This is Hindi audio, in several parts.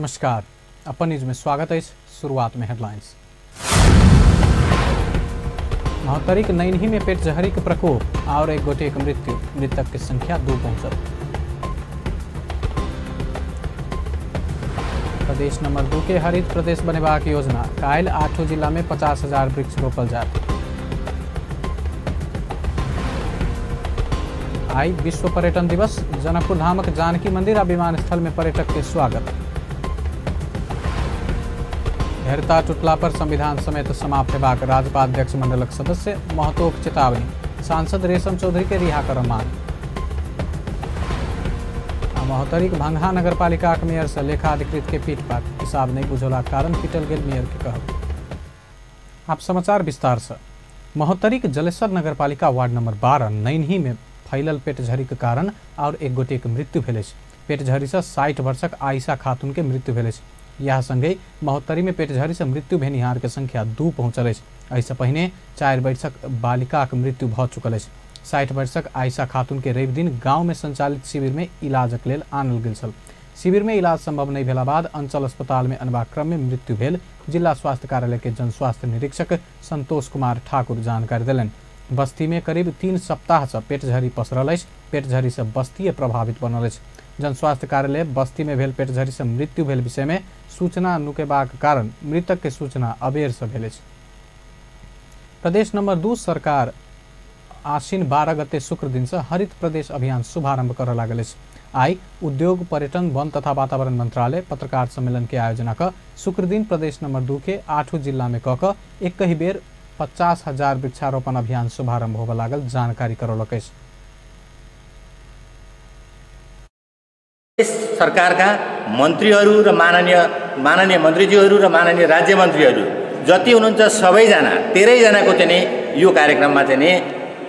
नमस्कार, अपन न्यूज में स्वागत है। शुरुआत में हेडलाइंस। महोत्तरी के नैनी में पेटझरी के प्रकोप और एक गोटे की मृत्यु, मृतक की संख्या 2 पहुंचल। प्रदेश नंबर 2 के हरित प्रदेश बनेबाक योजना, काल्हि 8 जिला में 50,000 वृक्ष रोपल जात। आई विश्व पर्यटन दिवस, जनकपुर धामक जानकी मंदिर आ विमानस्थल में पर्यटक के स्वागत। धैर्यता टूटला पर संविधान समेत समाप्त हेबाक राज्यपाल अध्यक्ष मंडलक सदस्य महतोक चेतावनी, सांसद रेशम चौधरी के रिहा कर मांग। महोत्तरी भंगहा नगर पालिका के मेयर से लेखा अधिकृत के पीटपाट, हिसाब नहीं बुझला कारण पीटल गेल मेयर के कहब। आप समाचार विस्तार से। महोत्तरी जलेश्वर नगर पालिका वार्ड नंबर 12 नैनी में फैलल पेटझरी के कारण और एक गोटे के मृत्यु भेल। पेटझरी से 60 वर्षक आयशा खातून के मृत्यु भेल। यह संगे महोत्तरी में पेटझरी से मृत्यु भेनिहार के संख्या 2 पहुंचल। ऐसे पहले 4 वर्षक बालिका के मृत्यु भ चुकल। 60 वर्षक आयशा खातून के रवि दिन गांव में संचालित शिविर में इलाजक लेल आनल गेल छल। शिविर में इलाज संभव नहीं भेला बाद अंचल अस्पताल में अनबाक क्रम में मृत्यु भेल। जिला स्वास्थ्य कार्यालय के जन स्वास्थ्य निरीक्षक संतोष कुमार ठाकुर जानकारी दिलन। बस्ती में करीब 3 सप्ताह से पेटझरी पसरल। पेटझरी से बस्ती प्रभावित बनल। जन स्वास्थ्य कार्यालय बस्ती में भेल पेटझरी से मृत्यु भेल विषय में सूचना नुकेबाक कारण मृतक के सूचना अबेर से भेल। प्रदेश नंबर 2 सरकार आश्विन 12 गते शुक्र दिन से हरित प्रदेश अभियान शुभारंभ कर लागल। आई उद्योग पर्यटन वन तथा वातावरण मंत्रालय पत्रकार सम्मेलन के आयोजना कर शुक्र दिन प्रदेश नंबर 2 के 8 जिला में कह एक ही बेर 50,000 वृक्षारोपण अभियान शुभारंभ होब लागल जानकारी करौलक। सरकारका मन्त्रीहरू र माननीय मन्त्रीज्यूहरू र माननीय राज्य मन्त्रीहरू जति हुनुहुन्छ सबैजना 13 जनाको चाहिँ यो कार्यक्रममा चाहिँ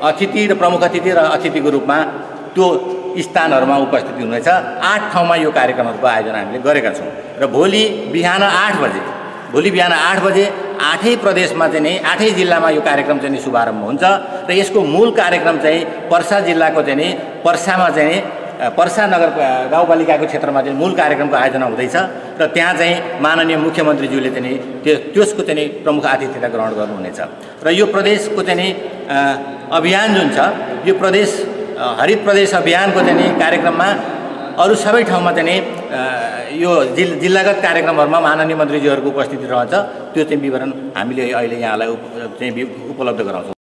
अतिथि र प्रमुख अतिथि र अतिथिको रूपमा त्यो स्थानहरूमा उपस्थित हुनेछ। 8 ठाउँमा यो कार्यक्रमहरूको आयोजना हामीले गरेका छौँ र भोलि बिहान 8 बजे 8 प्रदेशमा चाहिँ 8 जिल्लामा यो कार्यक्रम चाहिँ शुभारम्भ हुन्छ र यसको मूल कार्यक्रम चाहिँ पर्सा जिल्लाको चाहिँ पर्सामा चाहिँ पर्सा नगर गाउँपालिकाको क्षेत्रमा चाहिँ मूल कार्यक्रमको आयोजना हुँदैछ र त्यहाँ चाहिँ माननीय मुख्यमन्त्रीज्यूले चाहिँ त्यसको चाहिँ प्रमुख आतिथ्यता ग्रहण गर्नुहुनेछ र यो प्रदेशको चाहिँ अभियान जुन छ यो प्रदेश हरित प्रदेश अभियानको चाहिँ कार्यक्रममा अरू सबै ठाउँमा चाहिँ यो जिल्लागत कार्यक्रमहरूमा माननीय मन्त्रीज्यूहरूको उपस्थिति रहन्छ। त्यो चाहिँ विवरण हामीले अहिले यहाँलाई चाहिँ उपलब्ध गराउँछौँ।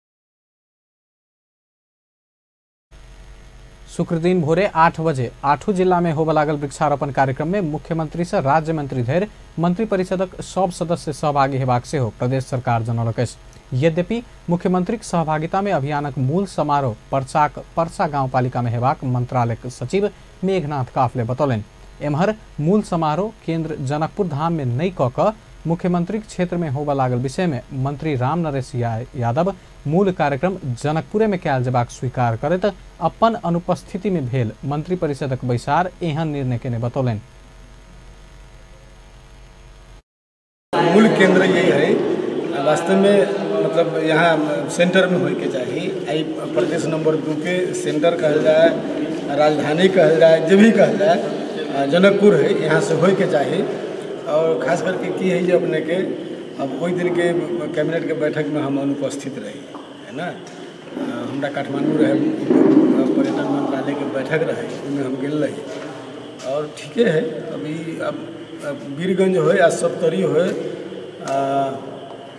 शुक्र दिन भोरे 8 बजे 8 जिला में होब लागल वृक्षारोपण कार्यक्रम में मुख्यमंत्री से राज्य मंत्री धैर्य मंत्री परिषदक सब सदस्य सहभागी हेबाक से हो प्रदेश सरकार जनौलक। यद्यपि मुख्यमंत्री सहभागिता में अभियानक मूल समारोह पर्सा गाउँपालिका में हेबाक मंत्रालय सचिव मेघनाथ काफले बतौलन। एम्हर मूल समारोह केंद्र जनकपुर धाम में नहीं कह मुख्यमंत्री क्षेत्र में होब लागल विषय में मंत्री राम नरेश यादव मूल कार्यक्रम जनकपुरे में कयल जेबाक स्वीकार करत अपन अनुपस्थिति में भेल मंत्री परिषदक बैसार एहन निर्णय के बतौलन। मूल केंद्र यही है वास्तव में, मतलब यहाँ सेंटर में होके चाहिए। आई प्रदेश नंबर 2 के सेंटर कहल जाए, राजधानी कहल जाए, जो भी कहल जाए, जनकपुर है, यहाँ से होके चाहिए। और खास करके की है जो अपने के अब कोई दिन के कैबिनेट के बैठक में हम अनुपस्थित रही है ना। हमरा काठमांडू रहे पर्यटन मंत्रालय के बैठक रहे, उसमें हम गेल रही और ठीके है। अभी अब वीरगंज हो या सप्तरी हो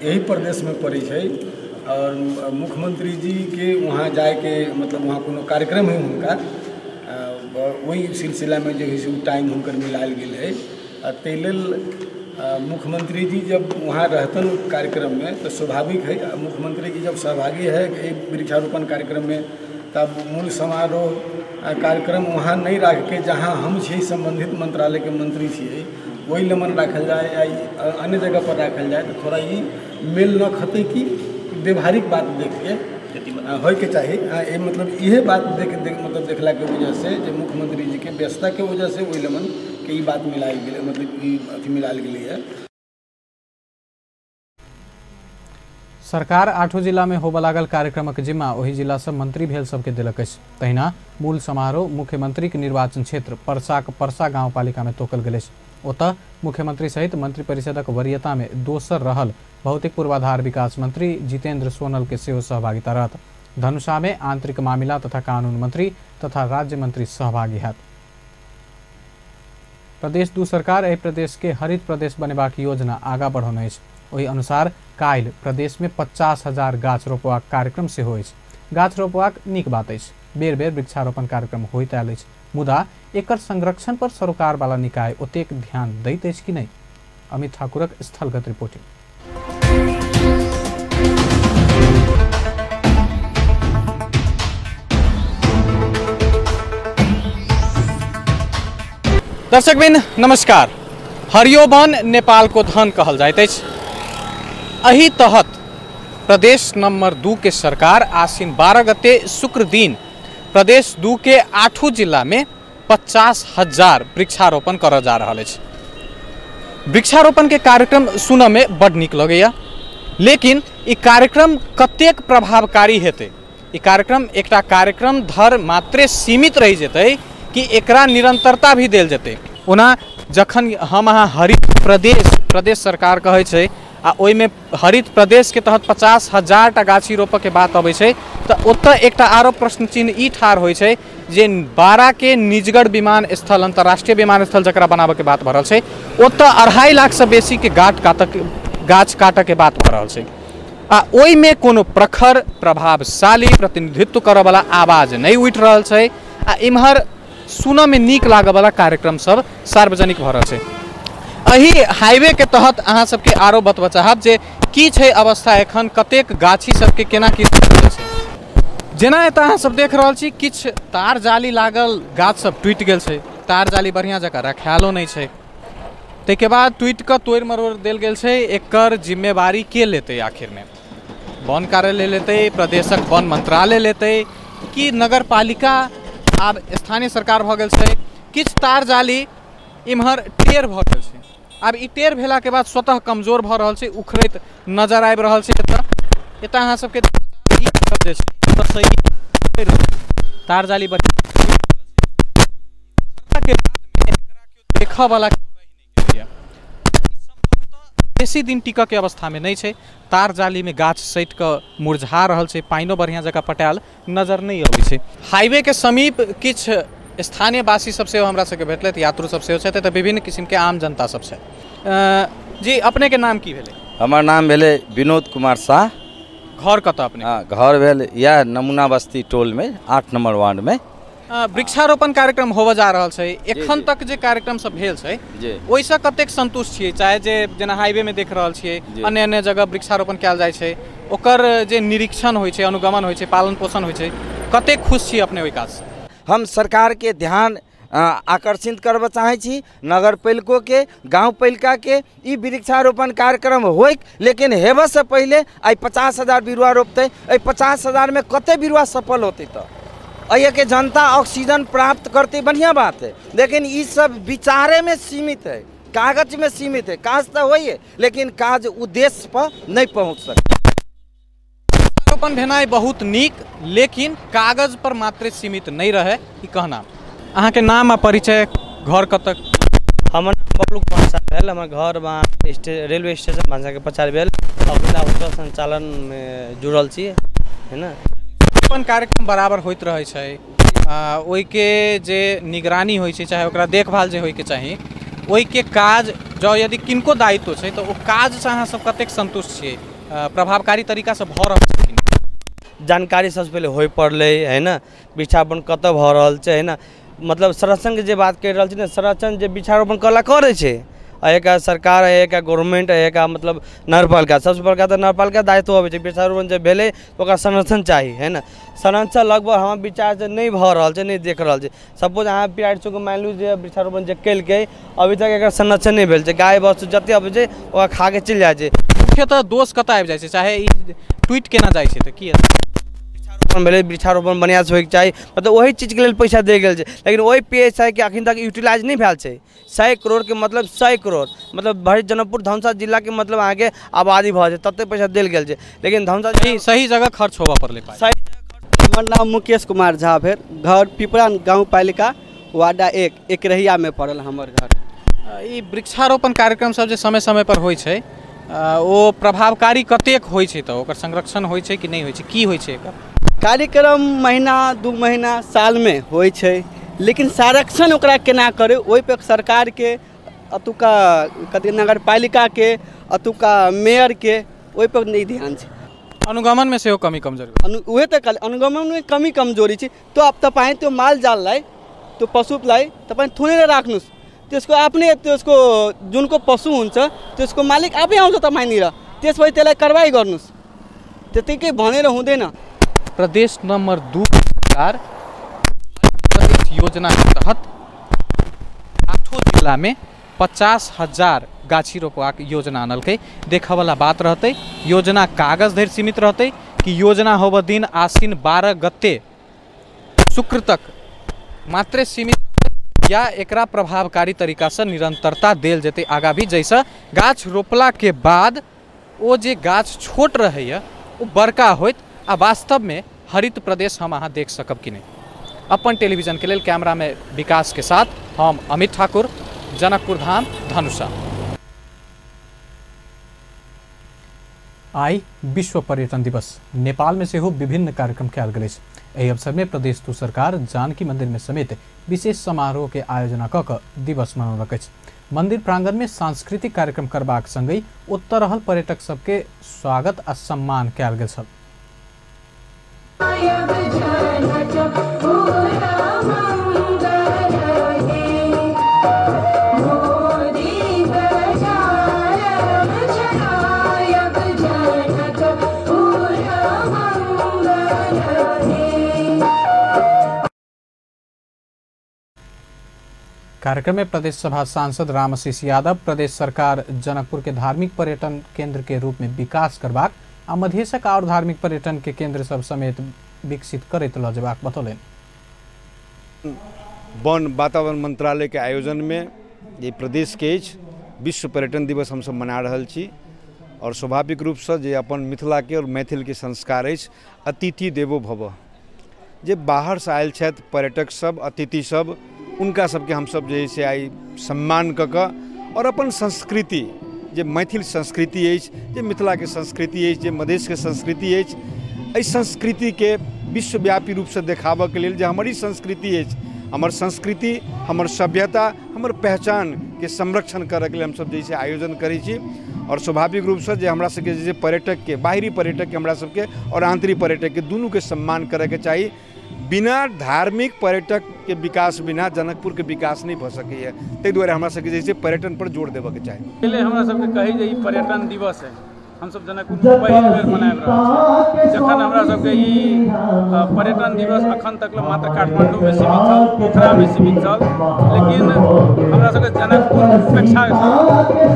यही प्रदेश में पड़ी है और मुख्यमंत्री जी के वहाँ जाए के मतलब वहाँ कोनो कार्यक्रम है उनका, वही सिलसिला में जो है टाइम हुनकर मिलाल गेल है। ताहि लेल मुख्यमंत्री जी जब वहाँ रहतन कार्यक्रम में तो स्वाभाविक है मुख्यमंत्री जी जब सहभागी है वृक्षारोपण कार्यक्रम में तब मूल समारोह कार्यक्रम वहाँ नहीं रख के जहाँ हम छे संबंधित मंत्रालय के मंत्री छे वही लमन रखल जाए या अन्य जगह पर रखल जाए तो थोड़ा ये मेल न खते कि व्यवहारिक बात देख के हो के चाहिए। ये मतलब यह बात मतलब देखला के वजह से जो मुख्यमंत्री जी के व्यस्तता के वजह से वही लमन के बात मिलाई गई, मतलब अथी मिलाल गई है। सरकार 8 जिला में होब लागल कार्यक्रमक जिम्मा वही जिला से मंत्री भेल सबके दिलक। तहिना मूल समारोह मुख्यमंत्री के निर्वाचन क्षेत्र पर्सा गाउँपालिका में तोकल गेल। ओतऽ मुख्यमंत्री सहित मंत्री परिषदक वरीयता में दोसर रहल भौतिक पूर्वाधार विकास मंत्री जितेंद्र सोनल के सेहो सहभागिता रहत। धनुषा में आंतरिक मामिला तथा कानून मंत्री तथा राज्य मंत्री सहभागी हैत। प्रदेश 2 सरकार एहि प्रदेश के हरित प्रदेश बनेबाक योजना आगा बढ़ौने अछि। ओहि अनुसार काल्हि प्रदेश में 50,000 गाछ रोपबाक कार्यक्रम सेहो अछि। गाछ रोपबाक नीक बात अछि। बेर बेर वृक्षारोपण कार्यक्रम होइत आयल अछि, मुदा एकर संरक्षण पर सरोकार वाला निकाय ओतेक ध्यान दैत अछि कि नहि। अमित ठाकुरक स्थलगत रिपोर्टिंग। दर्शकबिन नमस्कार। हरियो वन नेपाल को धन कहल जाइत अछि। एही तहत प्रदेश नंबर 2 के सरकार आश्विन 12 गते शुक्र दिन प्रदेश 2 के 8 जिला में 50,000 वृक्षारोपण कर जा रहा है। वृक्षारोपण के कार्यक्रम सुन में बड़ नीक लगैया, लेकिन ई कार्यक्रम कतेक प्रभावकारी हेतै, ई कार्यक्रम एकटा कार्यक्रम धर मात्रे सीमित रहि जेतै कि एकरा निरंतरता भी देल जेतै। ओना जखन हम अहाँ हरित प्रदेश सरकार कहै छै आ ओहि में हरित प्रदेश के तहत 50,000 टा गाछी रोपऽ के बात अबै छै तऽ ओतऽ एकटा आरो प्रश्न चिन्ह ई ठाढ़ होइ छै जे 12 के निजगढ़ विमान स्थल अंतर्राष्ट्रीय विमान स्थल जकरा बनाबऽ के बात भऽ रहल छै, ओतऽ 2.5 लाख से बेसी के गाछ काटऽ के बात भऽ रहल छै आ ओहि में कोनो प्रखर प्रभावशाली प्रतिनिधित्व करऽ वाला आवाज नहीं उठि रहल छै आ इम्हर सुनऽ में नीक लागऽ वाला कार्यक्रम सब सार्वजनिक भऽ रहल छै। एही हाईवे के तहत अहाँ सबके आरो बतबऽ चाहब जे की छै अवस्था एखन, कतेक गाछी सबके केना की छै। जेना एतऽ अहाँ सब देख रहल छी किछु तार जाली लागल गाछ सब टूटि गेल छै, तार जाली बढ़िया जकाँ रखायलो नहीं छै, ताहिके बाद टूटि कऽ तोड़ि मरोड़ देल गेल छै। एकर जिम्मेवारी के लेतै आखिर में? वन कार्यालय लेतै, प्रदेशक वन मंत्रालय लेतै कि नगर पालिका आब स्थानीय सरकार भऽ गेल छै? किछु तार जाली इम्हर टेढ़ भऽ गेल छै, आब ई टेढ़ भेला के बाद स्वतः कमजोर भऽ रहल छै, उखड़ैत नजर आबि रहल छै। एतऽ अहाँ सबके जे छै सही तार जाली देखऽ वाला बेसी दिन टिकऽ के अवस्था में नहीं छै। तार जाली में गाछ सटि कऽ मुरझा रहल छै, पानिओ बढ़िया जकाँ पटायल नजर नहीं अबै छै। हाईवे के समीप किछु स्थानीय वासी सब सेहो हमरा सबके भेटलथि, यात्रु सब सेहो छथि, तऽ विभिन्न किस्म के आम जनता सब छै। जी अपने के नाम की भेलै? हमर नाम भेलै विनोद कुमार शाह। घर कतऽ अपने? घर भेल यह नमूना बस्ती टोल में 8 नंबर वार्ड में। वृक्षारोपण कार्यक्रम होबऽ जा रहल छै, एखन तक जे कार्यक्रम सब भेल छै ओहिसँ कतेक संतुष्ट छियै? चाहे जे जेना हाईवे में देख रहल छियै अन्य अन्य जगह वृक्षारोपण कयल जाइ छै, ओकर जे निरीक्षण होइ छै, अनुगमन होइ छै, पालन पोषण होइ छै, कतेक खुश छी अपने ओहि काजसँ? हम सरकार के ध्यान आकर्षित करबऽ चाहै छी, नगर पालिको के, गाँव पालिका के ई वृक्षारोपण कार्यक्रम होइ, लेकिन हेबऽ से पहले आई 50,000 बिरुआ रोपतै। 50,000 में कते बिरुआ सफल होते? तो अय के जनता ऑक्सीजन प्राप्त करते, बढ़िया बात है, लेकिन ये सब विचारे में सीमित है, कागज में सीमित है। काज तो होई है, लेकिन काज उद्देश्य पर नहीं पहुँच सकते। वृक्षारोपण भेनाइ बहुत नीक, लेकिन कागज पर मात्र सीमित नहीं रहे ई कहना। अहाँ के नाम आ परिचय, घर कतक? हमर नाम बबलू कुमार शाह भेल। हमर घर रेलवे स्टेशन भांसा के पछाड़ भेल। अपना होटल संचालन में जुड़ल छी, है ना। अपन कार्यक्रम बराबर होइत रहै छै, ओहि के जे निगरानी होइ छै, चाहे ओकरा देखभाल जे होइ के चाही, ओहि के काज जो यदि किनको दायित्व छै तऽ ओ काज से अहाँ सब कतेक संतुष्ट छियै? प्रभावकारी तरीका से भऽ रहल छै? जानकारी सबसे पहले होय पड़लै, है ना। वृक्षारोपण कतऽ भऽ रहल छै, है ना। मतलब संरक्षण के जे बात कहि रहल छी ने, संरक्षण जे वृक्षारोपण कला करै छै, एक सरकार, एक गवर्नमेंट, एक मतलब नगरपालिका। सबसे बड़का तो नगरपालिका दायित्व होवे छै। वृक्षारोपण जब भेलै तो ओकरा संरक्षण चाहिए, है ना। संरक्षण लगभग हमार विचार से नहीं भऽ रहल छै, नहीं देख रहल छै। सपोज अहाँ PRTO के मान लू जे वृक्षारोपण जे केलकै, अभी तक एकर संरक्षण नहीं भेल छै। गाय वस्तु जते अबै छै ओकरा खा के चलि जाइ छै। मुख्यतः दोष कतऽ आबि जाइ छै? चाहे ई ट्वीट केना जाइ छै तऽ की भेलै वृक्षारोपण बढ़िया से होइके चाही, मतलब वही चीज के लिए पैसा दे गेल छै, लेकिन वही PSI के अखन तक यूटिलाइज नहीं भेल छै। 100 करोड़ के मतलब 100 करोड़ मतलब भरि जनकपुर धनुषा जिला के मतलब आगे आबादी भऽ छै, तते पैसा देल गेल छै, लेकिन धनुषा सही जगह खर्च होबऽ पड़लै। हमर नाम मुकेश कुमार झा भेल। घर पिपरा गाँव पालिका वार्ड 1 एकरहिया में पड़ल हमर घर। ई वृक्षारोपण कार्यक्रम सब जे समय समय पर होइ छै ओ प्रभावकारी कतेक होइ छै, तऽ ओकर संरक्षण होइ छै कि नहीं होइ छै, की होइ छै एकर कार्यक्रम महीना 2 महीना साल में होइ छै, लेकिन संरक्षण ओकरा केना करे ओहि पे सरकार के अतुका कथी नगर पालिका के अतुका मेयर के ओहि पर नहीं ध्यान छै। अनुगमन में सेहो कमी कमजोरी उहे तो अनुगमन में कमी कमजोरी छै। तो अब तपाईँ त्यो माल जाल लाई तो पशुलाई तपाईँ थुनेर राख्नुस्, त्यसको आफ्नै त्यसको जुनको पशु हुन्छ त्यसको मालिक आफै आउँछ तपाईँनिर, त्यसपछि त्यसलाई कारबाही गर्नुस्, त्यतिकै भनेर हुँदैन। प्रदेश नंबर 2 सरकार प्रदेश योजना के तहत 8 जिला में 50,000 गाछी रोपवाक योजना आनलकै। देखा वाला बात रहते योजना कागज धरि सीमित रहते कि योजना होब दिन आश्विन 12 गते शुक्र तक मात्रे सीमित, या एकरा प्रभावकारी तरीका से निरंतरता देल जेते आगा भी, जैसा गाछ रोपला के बाद वो जे गाछ छोट रहे वो बड़का होत आ वास्तव में हरित प्रदेश हम अहाँ देख सकब कि नहीं। अपन टेलीविजन के लिए कैमरा में विकास के साथ हम अमित ठाकुर, जनकपुर धाम, धनुषा। आई विश्व पर्यटन दिवस नेपाल में सेहो विभिन्न कार्यक्रम कयल गेल अछि। एहि अवसर में प्रदेश 2 सरकार जानकी मंदिर में समेत विशेष समारोह के आयोजना कऽ दिवस मनौलक अछि। मंदिर प्रांगण में सांस्कृतिक कार्यक्रम करबाक संगहि ओतऽ रहल पर्यटक सबके स्वागत आ सम्मान कयल गेल छल। कार्यक्रम में प्रदेश सभा सांसद रामआशीष यादव प्रदेश सरकार जनकपुर के धार्मिक पर्यटन केंद्र के रूप में विकास करबाक आ मधेशक और धार्मिक पर्यटन के केंद्र सब समेत विकसित करैत ल जेबाक बतौलनि। वन वातावरण मंत्रालय के आयोजन में ये प्रदेश के विश्व पर्यटन दिवस हम सब मना रहल छी और स्वाभाविक रूप से जे अपन मिथिला के और मैथिल के संस्कार अछि अतिथि देवो भव, जे बाहर से आयल छथि पर्यटक सब अतिथि सब उनका सबके हम सब जे से आई सम्मान कऽ और अपन संस्कृति जे मैथिल संस्कृति अछि, जे मिथिला के संस्कृति अछि, जे मधेश के संस्कृति अछि, एहि संस्कृति के विश्वव्यापी रूप से देखाबऽ के लेल जे हमर ई संस्कृति अछि, हमर संस्कृति हमर सभ्यता हमर पहचान के संरक्षण करऽ के लेल हम सब जे से आयोजन करै छी। और स्वाभाविक रूप से जे हमरा सबके जे पर्यटक के बाहरी पर्यटक के हमरा सबके और आंतरिक पर्यटक के दुनू के सम्मान करे के चाही। बिना धार्मिक पर्यटक के विकास बिना जनकपुर के विकास नहीं भ सकैए, ताहि दुआरे हमरा सबके जैसे पर्यटन पर जोर देबऽ के चाही। पहले हमरा सबके कही जे ई पर्यटन दिवस है, हम सब जनकपुर में पहिल बेर मनाबि रहल छी। जखन हमरा सबके ई पर्यटन दिवस अखन तक मात्र काठमांडू में सीमित छल, पोखरा में सीमित छल, लेकिन हमरा सबके जनकपुर उपेक्षा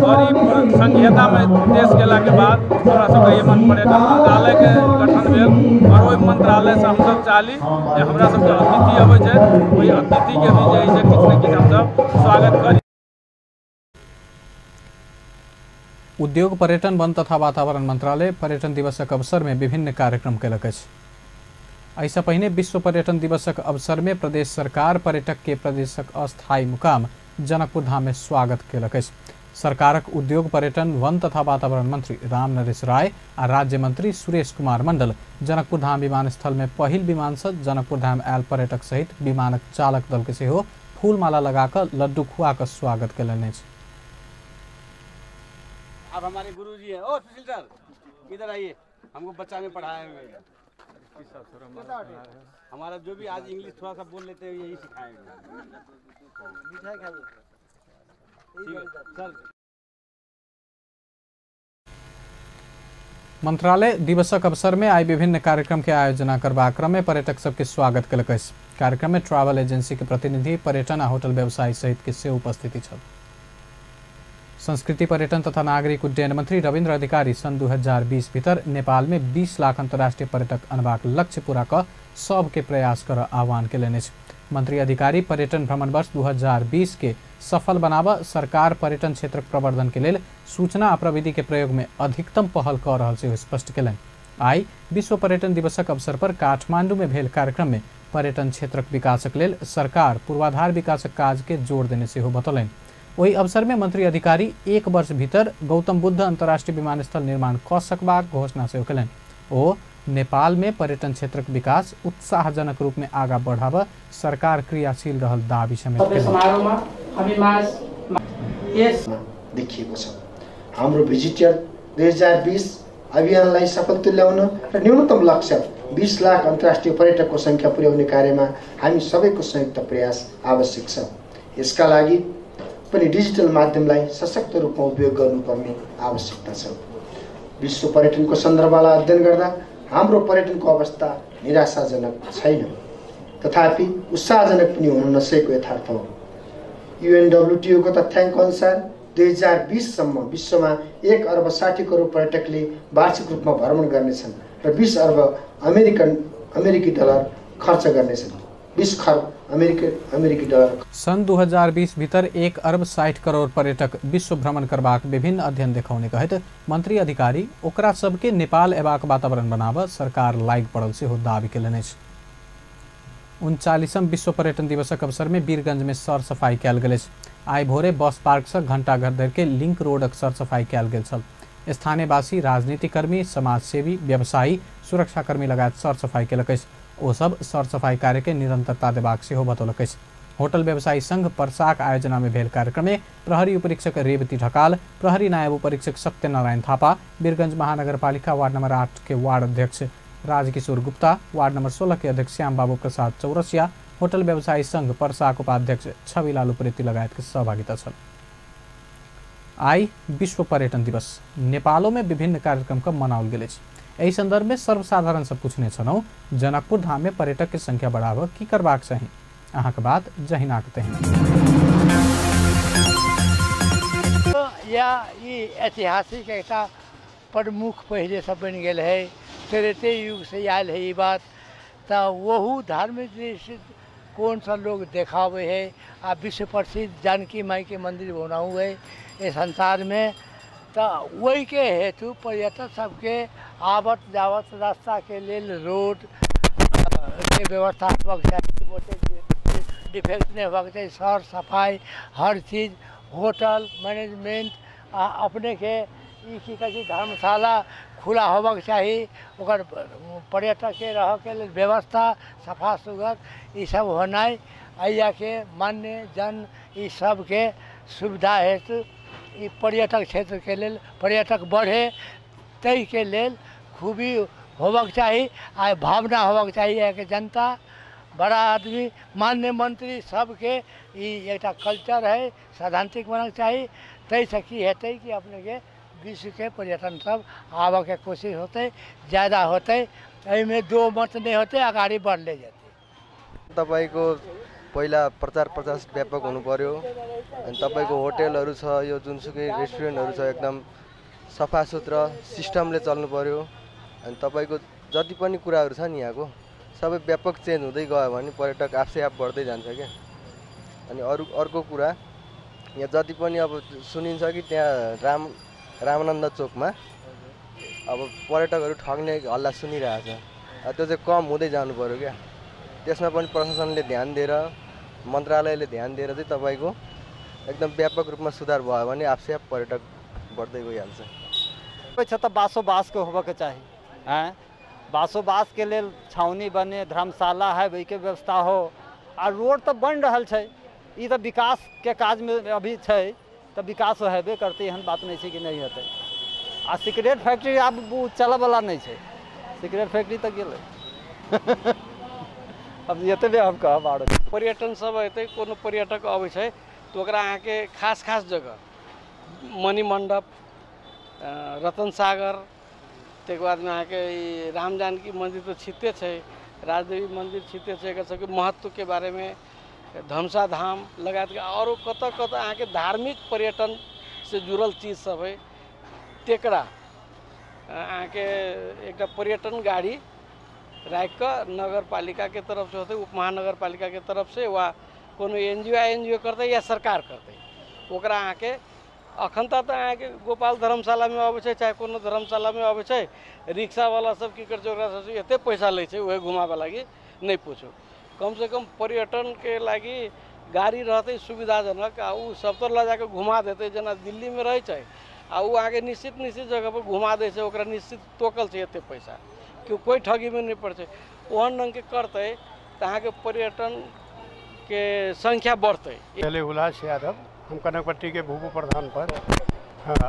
और ई संघीयता में देश गेला के बाद हमरा सबके एमन पर्यटन मंत्रालय के गठन भेल और ओहि मंत्रालय से हम सब चाहली जे हमरा सबके अतिथि अबै छै, ओहि अतिथि के भी जे है किछु ने किछु हम सब स्वागत करी। उद्योग पर्यटन वन तथा वातावरण मंत्रालय पर्यटन दिवसक अवसर में विभिन्न कार्यक्रम कयलक अछि। एहिसँ पहिने विश्व पर्यटन दिवसक अवसर में प्रदेश सरकार पर्यटक के प्रदेशक अस्थायी मुकाम जनकपुर धाम में स्वागत कयलक अछि। सरकारक उद्योग पर्यटन वन तथा वातावरण मंत्री राम नरेश राय आ राज्य मंत्री सुरेश कुमार मंडल जनकपुर धाम विमानस्थल में पहिल विमान से जनकपुर धाम आयल पर्यटक सहित विमानक चालक दल के सेहो फूलमाला लगाकर लड्डू खुआकर स्वागत कयलनि अछि। अब हमारे गुरुजी हैं। ओ सुशील सर इधर आइए, हमको बच्चा में पढ़ाया हुए हमारा जो भी आज इंग्लिश थोड़ा सा बोल लेते हैं यही सिखाएंगे। मिठाई खाइए सर। मंत्रालय दिवसक अवसर में आई विभिन्न कार्यक्रम के आयोजना करबाक क्रम में पर्यटक सबके स्वागत कयलक अछि। कार्यक्रम में ट्रैवल एजेंसी के प्रतिनिधि, पर्यटन आ होटल व्यवसायी सहित के सेहो उपस्थिति छल। संस्कृति पर्यटन तथा नागरिक उड्डयन मंत्री रविन्द्र अधिकारी सन 2020 भीतर नेपाल में 20 लाख अंतर्राष्ट्रीय पर्यटक अनबाक लक्ष्य पूरा कर सबके प्रयास कर आह्वान कयलनि अछि। मंत्री अधिकारी पर्यटन भ्रमण वर्ष 2020 के सफल बनाबऽ सरकार पर्यटन क्षेत्रक प्रवर्धन के लेल सूचना आ प्रविधि के प्रयोग में अधिकतम पहल कऽ रहल सेहो स्पष्ट कयलनि। आई विश्व पर्यटन दिवसक अवसर पर काठमांडू में भेल कार्यक्रम में पर्यटन क्षेत्रक विकासक लेल सरकार पूर्वाधार विकासक काज के जोर देने सेहो बतौलनि। ओहि अवसर में मंत्री अधिकारी 1 वर्ष भीतर गौतम बुद्ध अंतर्राष्ट्रीय विमानस्थल निर्माण क सकबाक घोषणा सेहो कयलनि। ओ नेपाल में पर्यटन क्षेत्रक विकास उत्साहजनक रूप में आगा बढ़ाव सरकार क्रियाशील रहल दाबी समेत देखिएको छ। हाम्रो भिजिटर 2020 अभियानलाई सफल तुल्याउन र न्यूनतम लक्ष्य 20 लाख अन्तर्राष्ट्रिय पर्यटकको संख्या पुर्याउने कार्यमा हामी सबैको संयुक्त प्रयास आवश्यक छ। यसका लागि पनि डिजिटल माध्यमलाई सशक्त रूपमा उपयोग गर्नुपर्ने आवश्यकता छ। विश्व पर्यटनको सन्दर्भलाई अध्ययन गर्दा हाम्रो पर्यटनको अवस्था निराशाजनक छैन, तथापि उत्साहजनक पनि हुन नसकेको यथार्थ हो। UNWTO को तथ्याङ्क अनुसार 2020 सम्म विश्वमा 1 अर्ब 60 करोड पर्यटकले वार्षिक रूपमा भ्रमण गर्नेछन् र 20 अर्ब अमेरिकी डलर खर्च गर्नेछन्। 20 खर्ब अमेरिकी डलर। सन् 2020 भीतर 1 अर्ब 60 करोड़ पर्यटक विश्व भ्रमण करबाक विभिन्न अध्ययन देखाउने कहैत मंत्री अधिकारी ओकरा सबके नेपाल एबाक वातावरण बनाब सरकार लागि पड़ल सेहो दाबी केलनि अछि। 39वां विश्व पर्यटन दिवसक अवसर में वीरगंज में सर सफाई कयल गेल अछि। आइ भोरे बस पार्क से घंटाघर धरि के लिंक रोडक सर सफाई कयल गेल छल। स्थानीयवासी, राजनीतिकर्मी, समाजसेवी, व्यवसायी, सुरक्षाकर्मी लगायत सर सफाई केलक अछि। ओ सब सर सफाई कार्य के निरंतरता देबाक सेहो बतौलक अछि। होटल व्यवसायी संघ पर्साक आयोजना में भेल कार्यक्रम में प्रहरी उपरीक्षक रेवती ढकाल, प्रहरी नायब उपरीक्षक सत्यनारायण थापा, वीरगंज महानगरपालिका वार्ड नंबर 8 के वार्ड अध्यक्ष राजकिशोर गुप्ता, वार्ड नंबर 16 के अध्यक्ष श्याम बाबू प्रसाद चौरसिया, होटल व्यवसायी संघ पर्साक उपाध्यक्ष छविलाल उप्रेती लगायत के सहभागिता छल। आई विश्व पर्यटन दिवस नेपालों में विभिन्न कार्यक्रम का मनाओल गेल अछि। एहि संदर्भ में सर्वसाधारण से पूछने छलौं जनकपुर धाम में पर्यटक के संख्या बढ़ाव की करबाक चाही। अहाँ के बात जहिना के तहिना। या ई ऐतिहासिक एकटा प्रमुख पहले से बन गेल है, त्रेते युग से आयल है। ये बात तो वहू धार्मिक दृष्टि कौन सा लोग देखावे है। आ विश्व प्रसिद्ध जानकी माई के मंदिर बनाऊ है इस संसार में। तो वही के हेतु पर्यटक सबके आवत जावत रास्ता के लेल रोड के व्यवस्था होबाक चाहिए, डिफेक्ट नहीं होबाक चाहिए, सर सफाई हर चीज, होटल मैनेजमेंट अपने के की कहै धर्मशाला खुला होबाक चाही। ओकर पर्यटक के रह के लेल व्यवस्था सफा सुगर ये सब होनाइ अइया के मान्य जन ये सब के सुविधा हेतु ई पर्यटक क्षेत्र के लेल पर्यटक बढ़े तई के लेल खूबी होबाक चाही। आ भावना होबाक चाहिए कि जनता बड़ा आदमी मान्य मंत्री सबके ई एकटा कल्चर है सैद्धांतिक बनक चाहिए। तई से की हेतै कि अपने के विश्व के पर्यटन सब आवे के कोशिश होते, ज़्यादा होते, में दो मत नहीं होते, अगाड़ी बढ़ ले जाते। तपाईको पहिला प्रचार प्रसार व्यापक हुनु पर्यो। अनि तपाईको होटलहरु छ, यो जुनसुकै रेस्टुरेन्टहरु छ, एकदम सफा सुथरा सिस्टमले चल्नु पर्यो। अनि तपाईको जति पनि कुराहरु छ नि यहाँको सबै व्यापक चेन्ज हुँदै गयो भने पर्यटक आफै आफ बढ्दै जान्छ के। अनि अर्को कुरा यहाँ जति पनि अब सुनिन्छ कि त्यहाँ रामानन्द चोकमा अब पर्यटकहरु ठग्ने हल्ला सुनिरहेछ। त्यो चाहिँ कम हुँदै जानु पर्यो क्या। त्यसमा पनि प्रशासनले ध्यान दिएर, मन्त्रालयले ध्यान दिएर चाहिँ तपाईको एकदम व्यापक रूपमा सुधार भयो भने आफै आफ पर्यटक बढ्दै गइहाल्छ। छ त बासोबास के होबे के चाही हैं, बासोबास के लेल छावनी बने, धर्मशाला है, वही के व्यवस्था हो। आ रोड तो बन रहल छै, ई तो विकास के काज में अभी छै, तो विकास हेबे करते, एहन बात नहीं छै कि नहीं होते। आ सिगरेट फैक्ट्री अब चल वाला नहीं छै, सिगरेट फैक्ट्री तो गेलै। अब एतबे हम कहब। आर पर्यटन सब हेतै, कोनो पर्यटक अबै छै तो ओकरा अहाँ के खास खास जगह मणिमण्डप, रतन सागर, तक बाद में अहाँ के राम जानकी मंदिर तो छिते छै, राजदेवी मंदिर छिते छै, एकर सबके महत्व के बारे में धमसा धाम लगायत के और कत कत अहाँ के धार्मिक पर्यटन से जुड़ल चीज सब है। तेकरा अहाँ के एक पर्यटन गाड़ी राख कर नगर पालिका के तरफ से होते, उप महानगर पालिका के तरफ से, वा कोनो एनजीओ करते या सरकार करते, ओकरा अहाँ के अखन तक तो अहाँ के गोपाल धर्मशाला में आबै छै, चाहे कोनो धर्मशाला में आबै छै, रिक्शा वाला सब की कर छै, ओकरा सब एते पैसा ले छै, वह घुमावे लागी नहीं पूछो। कम से कम पर्यटन के लागी गाड़ी रहते सुविधाजनक आ उ सब तर ला जाके घुमा देते जना दिल्ली में रहे छै आ उ आगे निश्चित जगह पर घुमा दे छै ओकरा निश्चित टोकल छै एते पैसा कि कोई ठगी में नहीं पड़ते ओहन रंग के करते तो अहाँ के पर्यटन के संख्या बढ़ते। पहले उल्लास यादव हम कनकपट्टी के भूप प्रधान पर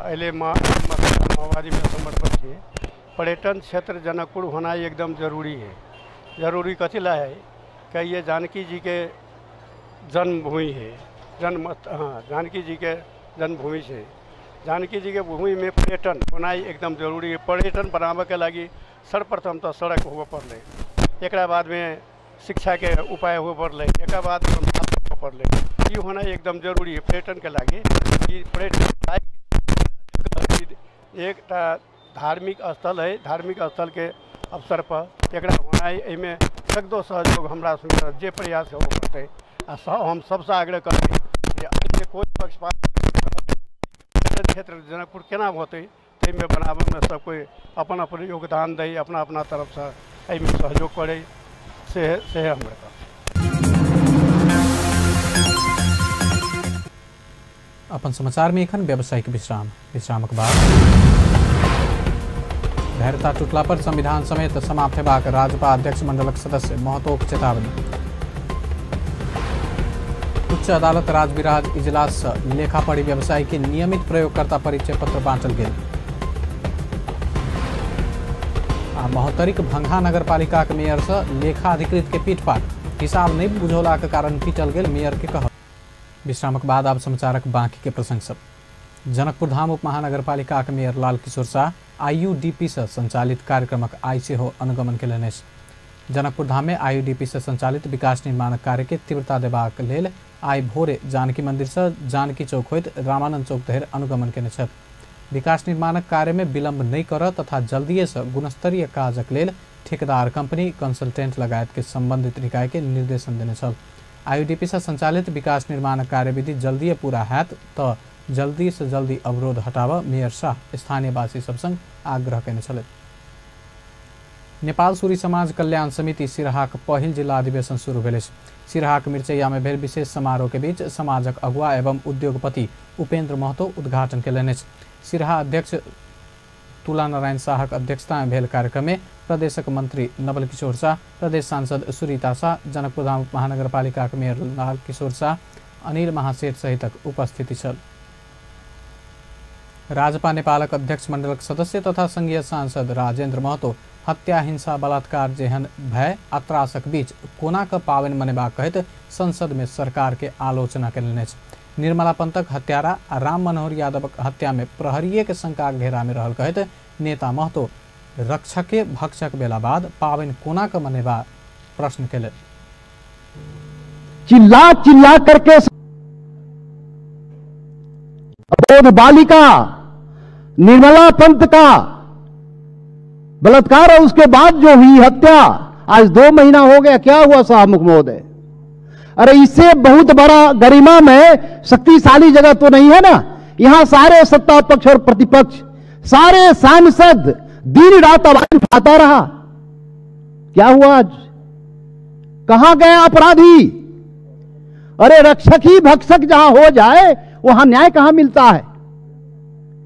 अले माओवादी में समर्पित छे। पर्यटन क्षेत्र जनकपुर होना एकदम जरूरी है। जरूरी कथी ला है कि ये जानकी जी के जन्मभूमि है। जानकी जी के जन्मभूमि से जानकी जी के भूमि में पर्यटन होना एकदम जरूरी है। पर्यटन बनावे के लगी सर्वप्रथम तो सड़क हो पड़े, एक बाद में शिक्षा के उपाय हो पड़े, एक बाद में हो पड़े, ये होना एकदम जरूरी है पर्यटन के लगी। कि पर्यटन एक धार्मिक स्थल है, धार्मिक स्थल के अवसर पर एक होना इनमें एकदो सहयोग हमरा जे प्रयास हो करते हम सबसे आग्रह करते कोई पक्षपात क्षेत्र जनकपुर केना होते में बनावे में सब कोई अपन अपन योगदान दे, अपना अपना तरफ से में सहयोग करे से हमरा। अपन समाचार में एखन व्यावसायिक विश्रामक बाद धैर्यता टूटला पर संविधान समेत समाप्त हेबाक राज्यपाल अध्यक्ष मंडलक सदस्य महतोक चेतावनी। उच्च अदालत राजविराज इजलास लेखा पढ़ी व्यवसायी के नियमित प्रयोगकर्ता परिचय पत्र बांटल गेल। महोत्तरीक भंगहा नगरपालिका के मेयर से लेखा अधिकृत के पीटपाट हिसाब नहीं बुझौला के कारण पीटल गेल मेयर के कहब। विश्रामक बाद आब समाचारक बाकी के प्रसंग सब। जनकपुर धाम उप महानगरपालिका के मेयर लाल किशोर शाह IUDP से संचालित कार्यक्रमक आई से हो अनुगमन के लेने। जनकपुर धाम में IUDP से संचालित विकास निर्माण कार्य के तीव्रता देबाक लेल आई भोरे जानकी मंदिर से जानकी चौक होइत रामानंद चौक धरि अनुगमन केने छथि। विकास निर्माणक कार्य में विलंब नहीं कर तथा जल्दीए से गुणस्तरीय काजक लेल ठेकेदार कंपनी कंसल्टेंट लगायत के संबंधित निकाय के निर्देशन देने छल। IUDP से संचालित विकास निर्माण कार्यविधि जल्दीए पूरा हैत तो जल्दी से जल्दी अवरोध हटाव मेयर शाह स्थानीयवासी सब संग आग्रह केने छलथि। नेपाल सूरी समाज कल्याण समिति सिराहाक पहिल जिला अधिवेशन शुरू भेल। सिराहाक मिर्चैया में भेल विशेष समारोह के बीच समाजक अगुवा एवं उद्योगपति उपेंद्र महतो उद्घाटन केलनि। सिराहा अध्यक्ष तुला नारायण शाहक अध्यक्षता में भेल कार्यक्रम में प्रदेशक मंत्री नवल किशोर शाह, प्रदेश सांसद सुरीता शाह, जनकपुर धाम महानगरपालिका के मेयर लाल किशोर शाह, अनिल महासेठ सहितक उपस्थिति छल। राजपा नेपालक अध्यक्ष मंडलक सदस्य तथा संघीय सांसद राजेंद्र महतो हत्या हिंसा बलात्कार जेहन भय आ त्रासक बीच कोना क पावनि मनेबाक कहैत संसद में सरकार के आलोचना केलनि। निर्मला पंथक हत्यारा आ राम मनोहर यादवक हत्या में प्रहरीय के शंका घेरा में रहल कहैत नेता महतो रक्षके भक्षक बेला बाद पावनि कोना क मनेबा प्रश्न केलनि। चिल्ला चिल्ला करके अबोध बालिका निर्मला पंत का बलात्कार और उसके बाद जो हुई हत्या, आज 2 महीना हो गया। क्या हुआ साहब मुख महोदय? अरे इससे बहुत बड़ा गरिमा में शक्तिशाली जगह तो नहीं है ना। यहां सारे सत्ता पक्ष और प्रतिपक्ष, सारे सांसद दिन रात आवाज उठाता रहा। क्या हुआ आज? कहां गए अपराधी? अरे रक्षक ही भक्षक जहां हो जाए वहां न्याय कहां मिलता है?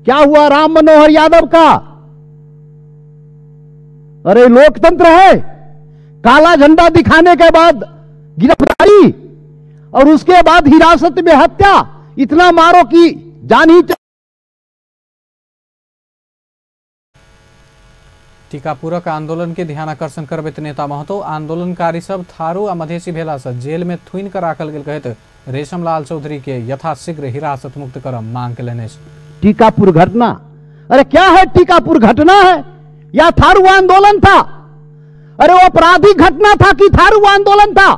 क्या हुआ राम मनोहर यादव का? अरे लोकतंत्र है, काला झंडा दिखाने के बाद गिरफ्तारी और उसके बाद हिरासत में हत्या, इतना मारो कि जान ही। टीकापुरक आंदोलन के ध्यानाकर्षण करबैत नेता महतो आंदोलनकारी सब थारू आ मधेसी भेला से जेल में थुइन कर राखल गेल कहैत रेशमलाल चौधरी के यथाशीघ्र हिरासत मुक्त कर मांग केलनि। टीकापुर घटना, अरे क्या है? टीकापुर घटना है या थारू आंदोलन था? अरे वो आपराधिक घटना था कि थारू आंदोलन था?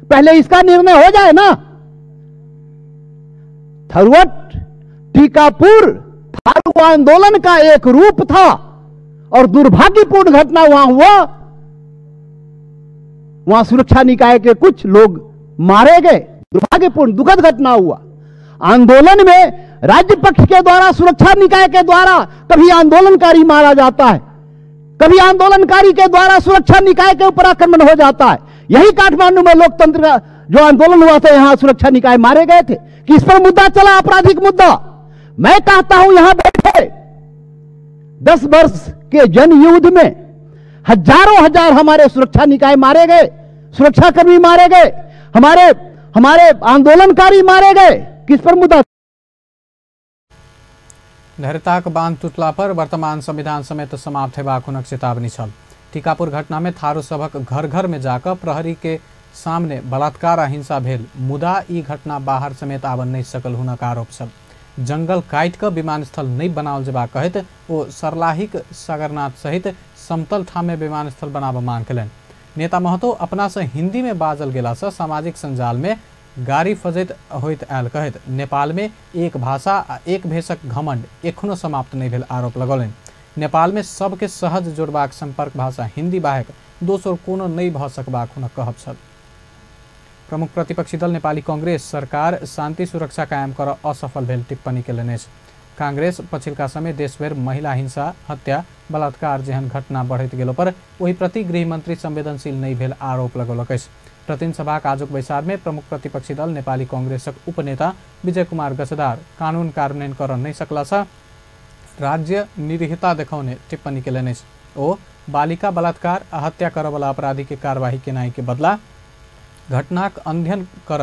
पहले इसका निर्णय हो जाए ना। थरुवट टीकापुर थारू आंदोलन का एक रूप था और दुर्भाग्यपूर्ण घटना वहां हुआ। वहां सुरक्षा निकाय के कुछ लोग मारे गए, दुर्भाग्यपूर्ण दुखद घटना हुआ। आंदोलन में राज्य पक्ष के द्वारा, सुरक्षा निकाय के द्वारा कभी आंदोलनकारी मारा जाता है, कभी आंदोलनकारी के द्वारा सुरक्षा निकाय के ऊपर आक्रमण हो जाता है। यही काठमांडू में लोकतंत्र का जो आंदोलन हुआ था, यहां सुरक्षा निकाय मारे गए थे। किस पर मुद्दा चला? आपराधिक मुद्दा। मैं कहता हूं यहां बैठे 10 वर्ष के जनयुद्ध में हजारों हजार हमारे सुरक्षा निकाय मारे गए, सुरक्षाकर्मी मारे गए, हमारे आंदोलनकारी मारे गए। किस पर मुद्दा? धैर्यताक बांध टूटला पर वर्तमान संविधान समेत समाप्त हेबाक हुनक चेतावनी छल। टीकापुर घटना में थारू सभक घर घर में जाकर प्रहरी के सामने बलात्कार आ हिंसा भेल, मुदा ई घटना बाहर समेत आबऽ नहीं सकल हुनक आरोप छल। जंगल काटि कऽ विमानस्थल नहीं बनाओल जेबाक कहैत ओ सरलाहीक सागरनाथ सहित समतल ठाम में विमानस्थल बनाबऽ मांग केलनि। नेता महतो अपना से हिंदी में बाजल गेला से सामाजिक संजाल में गारी फजैत होइत आयल कहैत नेपाल में एक भाषा आ एक भेषक घमंड एखनो समाप्त नहीं भेल आरोप लगौलनि। नेपाल में सबके सहज जोड़बाक संपर्क भाषा हिंदी बाहेक दोसर कोनो नहीं भऽ सकबाक हुनक कहब छल। प्रमुख प्रतिपक्षी दल नेपाली कांग्रेस सरकार शांति सुरक्षा कायम कर असफल भेल टिप्पणी केलनि अछि। कांग्रेस पछिल्का समय देशभर महिला हिंसा, हत्या, बलात्कार जेहन घटना बढ़ैत गेलो पर ओहि प्रति गृहमंत्री संवेदनशील नहीं भेल आरोप लगौलक अछि। प्रतिनिधि सभाक आजुक बैसार में प्रमुख प्रतिपक्षी दल नेपाली कांग्रेसक उपनेता विजय कुमार गजदार कानून कार्यान्वयन कर नहीं सकला सा राज्य निरीहता देखाउने टिप्पणी केलनि अछि। ओ बालिका बलात्कार आ हत्या करयवला अपराधी के कार्यवाही केनाई के बदला घटनाक अध्ययन कर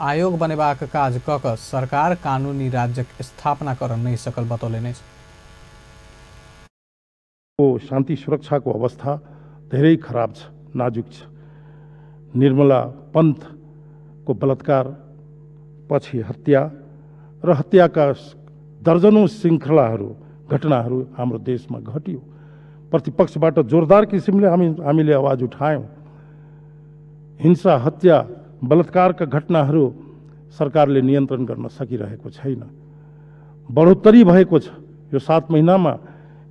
आयोग बनेबाक काज क क सरकार कानूनी राज्य स्थापना कर नहीं सकल बतौलनि अछि। शान्ति सुरक्षा को अवस्था धेरै खराब छ, नाजुक छ। निर्मला पंथ को बलात्कार पछि हत्या र हत्याका दर्जनौं श्रृङ्खलाहरू घटनाहरू हाम्रो देशमा घटियो। प्रतिपक्षबाट जोरदार किसिमले हामीले आवाज उठायौं। हिंसा, हत्या, बलात्कारका घटनाहरू सरकारले नियन्त्रण गर्न सकिरहेको छैन। बढोत्तरी भएको छ। यो 7 महिनामा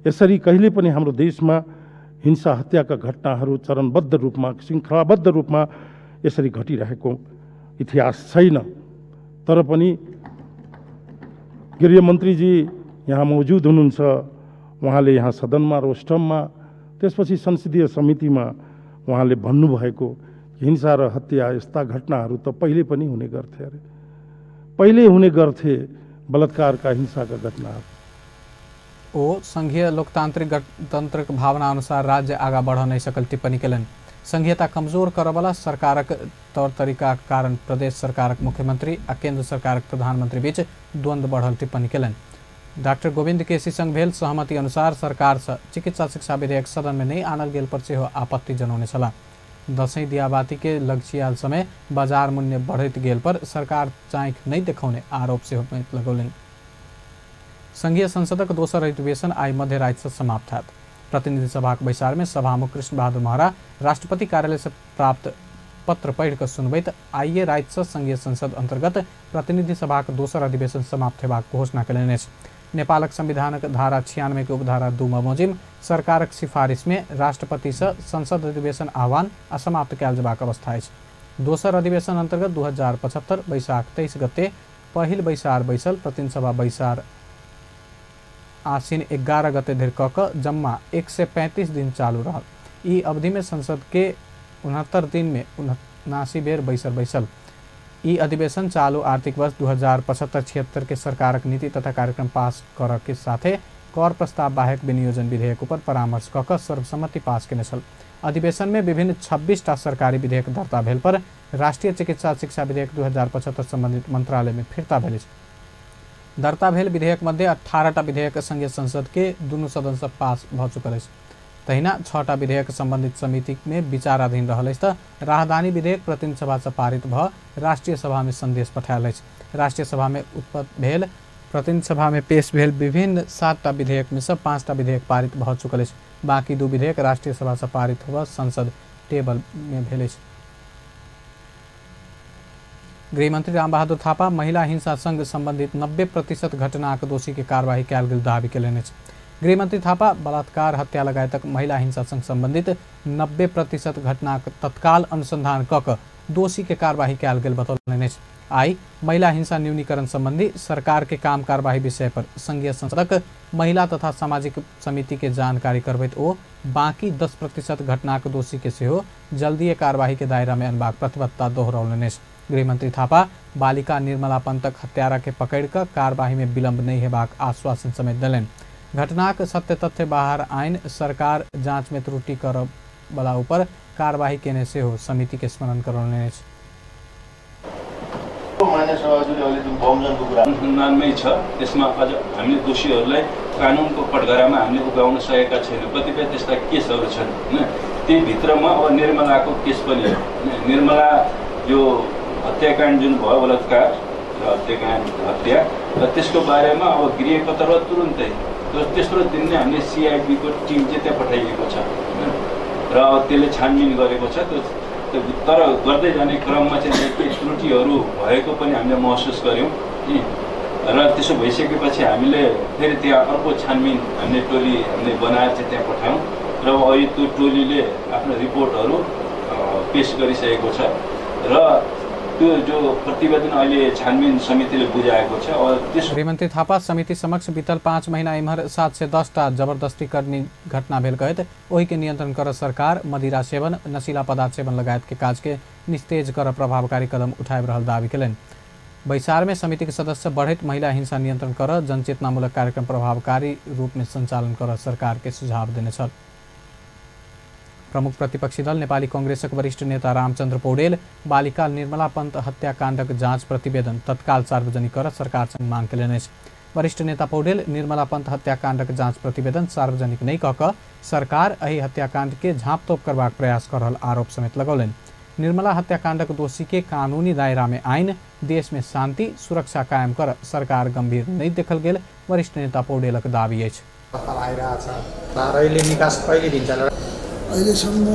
यसरी कहिले पनि हाम्रो देशमा हिंसा, हत्याका घटनाहरू चरणबद्ध रूपमा, श्रृङ्खलाबद्ध रूपमा यसरी घटिरहेको इतिहास छैन। तर पनि गृहमन्त्रीजी यहाँ मौजुद हुनुहुन्छ। उहाँले यहाँ सदनमा, रोस्टममा, त्यसपछि संसदीय समितिमा उहाँले भन्नुभएको हिंसा र हत्या यस्ता घटनाहरू त पहिले पनि हुने गर्थे अरे, पहिले हुने गर्थे बलात्कारका, हिंसाका घटनाहरू। ओ संघीय लोकतांत्रिक गणतंत्र भावना अनुसार राज्य आगा बढ़ नहीं सकल टिप्पणी केलनि। संघीयता कमजोर करवला सरकारक तौर तरीका कारण प्रदेश सरकारक मुख्यमंत्री आ केंद्र सरकारक प्रधानमंत्री बीच द्वंद्व बढ़ल टिप्पणी केलनि। डॉक्टर गोविंद केसी संग भेल सहमति अनुसार सरकार से चिकित्सा शिक्षा विधेयक सदन में नहीं आनल गेल पर सेहो आपत्ति जनौने छला। दशैं दियाबाती के लग्छियाल समय बाजार मूल्य बढ़त गेल पर सरकार चाँख नहीं देखाउने आरोप सेहो लगौलनि। संघीय संसदक दोसर अधिवेशन आई मध्य रात से समाप्त हैत। प्रतिनिधि सभाक बैसार में सभामुख कृष्ण बहादुर महरा राष्ट्रपति कार्यालय से प्राप्त पत्र पढ़ कर सुनबैत आइए रात से संघीय संसद अंतर्गत प्रतिनिधि सभाक दोसर अधिवेशन समाप्त हेबाक घोषणा केलनि अछि। नेपालक संविधानक धारा 96 के उपधारा 2 बमोजिम सरकारक सिफारिश में राष्ट्रपति से संसद अधिवेशन आह्वान आ समाप्त कयल जेबाक अवस्था अछि। दोसर अधिवेशन अंतर्गत 2075 बैसाख 23 गते पहिल बैसार बैसल। प्रतिनिधि सभा बैसार आसीन 11 गते धरि क जम्मा 135 दिन चालू रहल। ई अवधि में संसद के 69 दिन में 79 बेर बैसर बैसल। ई अधिवेशन चालू आर्थिक वर्ष 2075-76 के सरकारक नीति तथा कार्यक्रम पास कर के साथे कर प्रस्ताव बाहेक विनियोजन विधेयक पर परामर्श क सर्वसम्मति पास केने छल। अधिवेशन में विभिन्न 26टा सरकारी विधेयक दर्ता भेल पर राष्ट्रीय चिकित्सा शिक्षा विधेयक 2075 संबंधित मंत्रालय में फिर्ता भेल। दर्ता भेल विधेयक मध्य 18टा विधेयक संघीय संसद के दुनू सदन से पास भ चुकल अछि। तहिना 6टा विधेयक संबंधित समिति में विचाराधीन रहल अछि। राहदानी विधेयक प्रतिनिधि सभा से पारित भ राष्ट्रीय सभा में संदेश पठायल अछि। राष्ट्रीय सभा में उत्पन्न भेल प्रतिनिधि सभा में पेश भेल विभिन्न 7टा विधेयक में से 5टा विधेयक पारित भ चुकल अछि। बाकी 2 विधेयक राष्ट्रीय सभा से पारित होब संसद टेबल में भेल अछि। गृहमंत्री रामबहादुर थापा महिला हिंसा संग संबंधित 90% घटनाक दोषी के कार्यवाही कयल गेल दावी केलनि अछि। गृहमंत्री थापा बलात्कार, हत्या लगायतक महिला हिंसा संग संबंधित 90% घटनाक तत्काल अनुसंधान क दोषी के कार्यवाही कयल गेल बतौलनि अछि। आई महिला हिंसा न्यूनीकरण संबंधी सरकार के काम कारबाही विषय पर संघीय संसदक महिला तथा सामाजिक समिति के जानकारी करबैत ओ बाँकी 10% घटनाक दोषी के सेहो जल्दीय कार्यवाही के दायरा में अनबाक प्रतिबद्धता दोहरौलनि। गृहमंत्री थापा बालिका निर्मला पंथक हत्यारा के पकड़ कर कार्यवाही में विलंब नहीं हेबाक आश्वासन समेत दिलनि। घटनाक सत्य तथ्य बाहर आइन सरकार जांच में त्रुटि करब वाला ऊपर कार्यवाही केने से हो समिति के स्मरण करौलनि। अनुसन्धानमै छ, त्यसमा अझ हामीले दोषीहरूलाई कानुनको कठघरामा हामीले उभ्याउन सकेका छैनौँ। कतिपय त्यस्ता केसहरू छन् होइन, त्यही भित्रमा अब निर्मलाको केस पनि हो। निर्मला यो हत्याकाण्ड जुन भयो, बलात्कार र हत्याकाण्ड हत्या, र त्यसको बारेमा अब गृहको तर्फ तुरुन्तै तेस्रो दिन नै हामीले सिआइडीको टिम चाहिँ त्यहाँ पठाइएको छ र त्यसले छानबिन गरेको छ। तर गर्दै जाने क्रममा चाहिँ केही त्रुटिहरू भएको पनि हामीले महसुस गऱ्यौँ र त्यसो भइसकेपछि हामीले फेरि त्यहाँ अर्को छानबिन हामीले टोली हामीले बनाएर चाहिँ त्यहाँ पठायौँ र अहिले त्यो टोलीले आफ्नो रिपोर्टहरू पेस गरिसकेको छ र त्यो जो प्रतिवेदन अहिले छानबिन समितिले बुझाएको छ। और त्यस गृहमन्त्री थापा समिति समक्ष बीतल 5 महीना इम्हर 710 जबरदस्ती करनी घटना भेल कहत ओही के नियंत्रण कर सरकार मदिरा सेवन नशीला पदार्थ सेवन लगायत के काज के निस्तेज कर प्रभावकारी कदम उठाए रहल दावी कयलनि। बैसार में समिति के सदस्य बढ़त महिला हिंसा नियंत्रण कर जनचेतनामूलक कार्यक्रम प्रभावकारी रूप में संचालन कर सरकार के सुझाव देने छल। प्रमुख प्रतिपक्षी दल नेपाली कांग्रेसक वरिष्ठ नेता रामचंद्र पौडेल बालिका निर्मला पंत हत्याकाण्डक जाँच प्रतिवेदन तत्काल सार्वजनिक कर सरकारसँग मांग कयलनि। वरिष्ठ नेता पौडेल निर्मला पंत हत्याकाण्डक जाँच प्रतिवेदन सार्वजनिक नहीं कऽ सरकार एहि हत्याकाण्ड के झाँपतोप करबाक प्रयास कर रहल आरोप समेत लगौलनि। निर्मला हत्याकाण्डक दोषी के कानूनी दायरा में आइन देश में शांति सुरक्षा कायम कर सरकार गंभीर नहीं देखल गेल वरिष्ठ नेता पौडेलक दावी अछि। अहिलेसम्म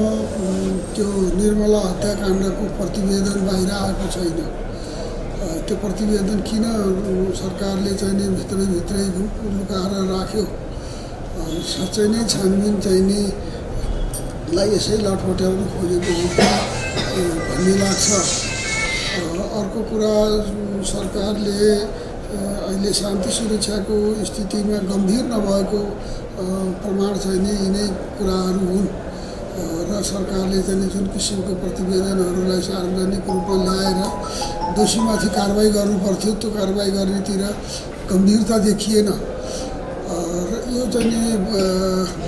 त्यो निर्मला हत्याकाण्डको प्रतिवेदन बाहिर आएको छैन। त्यो प्रतिवेदन किन सरकारले चाहिँ नि भित्रै लुकाएर राख्यो, साँच्चै नै छानबिन चाहिँ नि लाई यसै लटपट्याउन खोजेको भन्ने लाग्छ। अर्को कुरा, सरकारले अहिले शान्ति सुरक्षाको स्थितिमा गम्भीर नभएको प्रमाण चाहिँ नि यिनै कुराहरू हुन् र सरकारले चाहिँ जुन किसिमको प्रतिवेदनहरूलाई सार्वजनिक रूपमा ल्याएर दोषीमाथि कारबाही गर्नुपर्थ्यो त्यो कारबाही गर्नेतिर गम्भीरता देखिएन।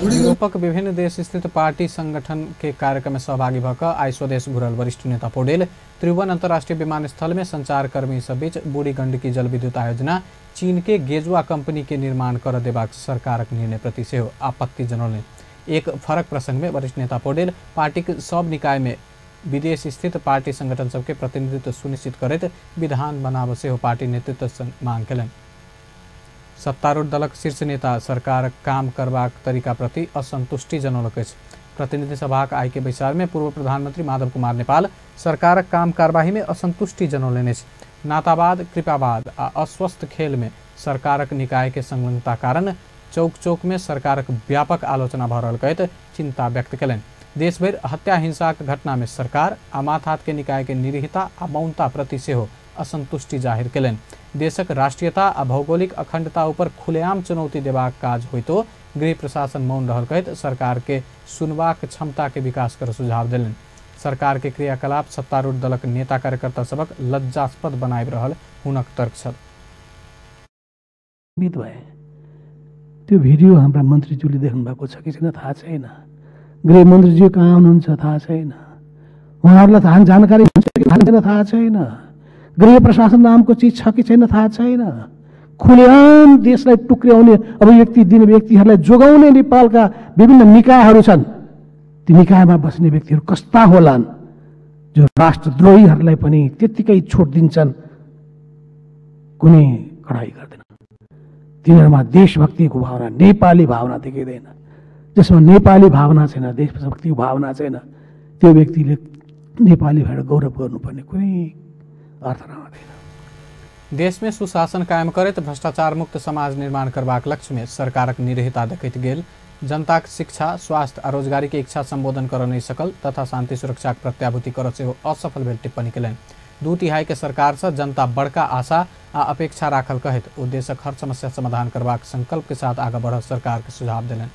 यूरोपक विभिन्न देश स्थित पार्टी संगठन के कार्यक्रम में सहभागी भकर आई स्वदेश घुरल वरिष्ठ नेता पौडेल त्रिभुवन अंतर्राष्ट्रीय विमानस्थल में संचारकर्मी सब बीच बूढ़ी गंडकी जल विद्युत आयोजना चीन के गेजुआ कंपनी के निर्माण कर देबाक सरकारक निर्णय प्रति सेहो आपत्ति जनौलनि। एक फरक प्रसंग में वरिष्ठ नेता पौडेल पार्टी के सब निकाय में विदेश स्थित पार्टी संगठन सबके प्रतिनिधित्व सुनिश्चित करैत विधान बनाब सेहो पार्टी नेतृत्व मांग कयलनि। सत्तारूढ़ दलक शीर्ष नेता सरकार काम करबाक तरीका प्रति असंतुष्टि जनौलक अछि। प्रतिनिधि सभाक आइ के बैसार में पूर्व प्रधानमंत्री माधव कुमार नेपाल सरकारक काम कार्यवाही में असंतुष्टि जनौलनि अछि। नातावाद, कृपावाद आ अस्वस्थ खेल में सरकारक निकाय के संलग्नता कारण चौक चौक में सरकारक व्यापक आलोचना भ रहल कहैत चिंता व्यक्त कयलनि। देशभर हत्या हिंसाक घटना में सरकार आ माथहात के निकाय के निरीहता आ मौनता प्रति सेहो असंतुष्टि जाहिर कयलनि। देशक राष्ट्रीयता आ भौगोलिक अखंडता ऊपर खुलेआम चुनौती देबाक काज होइतो गृह प्रशासन मौन रहल कहैत सरकार के सुनबाक क्षमता के विकास कर सुझाव देलनि। सरकार के क्रियाकलाप सत्तारूढ़ दलक नेता कार्यकर्ता सबक लज्जास्पद बनाबि रहल हुनक तर्क छल। त्यो भिडियो हाम्रा मन्त्रीज्यूले देख्नु भएको छ कि छैन थाहा छैन। गृहमन्त्रीज्यू कहाँ हुनुहुन्छ थाहा छैन। उहाँहरूलाई थाहा जानकारी हुन्छ कि छैन थाहा छैन। गृह प्रशासन नामको चिज छ कि छैन थाहा छैन। खुलेआम देशलाई टुक्र्याउने अभिव्यक्ति दिने व्यक्तिहरूलाई जोगाउने नेपालका विभिन्न निकायहरू छन्। ती निकायमा बस्ने व्यक्तिहरू कस्ता होलान् जो राष्ट्रद्रोहीहरूलाई पनि त्यत्तिकै छोड दिन्छन्, कुनै कडाई गर्दैन। तिनीहरूमा देशभक्तिको भावना, नेपाली भावना देखिँदैन। जसमा नेपाली भावना छैन, देशभक्तिको भावना छैन, त्यो व्यक्तिले नेपाली भएर गौरव गर्नुपर्ने कुनै अर्थ रहँदैन। देश में सुशासन कायम करैत भ्रष्टाचार मुक्त समाज निर्माण करबाक लक्ष्य में सरकारक निरहिता देखैत गेल जनताक शिक्षा, स्वास्थ्य आ रोजगारी के इच्छा संबोधन कर नहीं सकल तथा शांति सुरक्षा प्रत्याभूति कर सेहो असफल भेल टिप्पणी कयलनि। 2/3 के सरकार से जनता बड़का आशा आ अपेक्षा राखल कहत ओ देशक हर समस्या समाधान करबाक संकल्प के साथ आगा बढ़ सरकार के सुझाव देलन।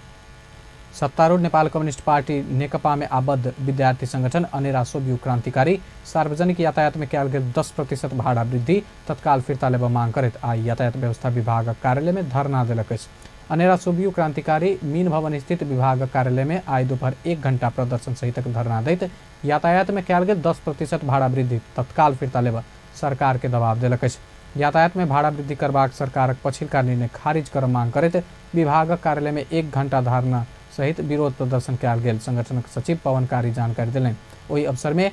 सत्तारूढ़ नेपाल कम्युनिस्ट पार्टी नेकपा में आबद्ध विद्यार्थी संगठन अनेरा सोभियु क्रांतिकारी सार्वजनिक यातायात में कयल गेल 10% भाड़ा वृद्धि तत्काल फिर्ता लेब मांग करैत आई यातायात व्यवस्था विभाग कार्यालय में धरना देलक अछि। अनेरा सोभियु क्रांतिकारी मीन भवन स्थित विभाग कार्यालय में आई दोपहर 1 घंटा प्रदर्शन सहित धरना दैत यातायात में कयल गेल 10% भाड़ा वृद्धि तत्काल फिर्ता लेब सरकार के दबाव देलक अछि। यातायात में भाड़ा वृद्धि करबाक सरकारक पछिलका निर्णय खारिज कर मांग करैत विभाग कार्यालय में 1 घंटा धरना सहित विरोध प्रदर्शन कयल गेल। संगठनक सचिव पवन कारी जानकारी देलनि। ओहि अवसर में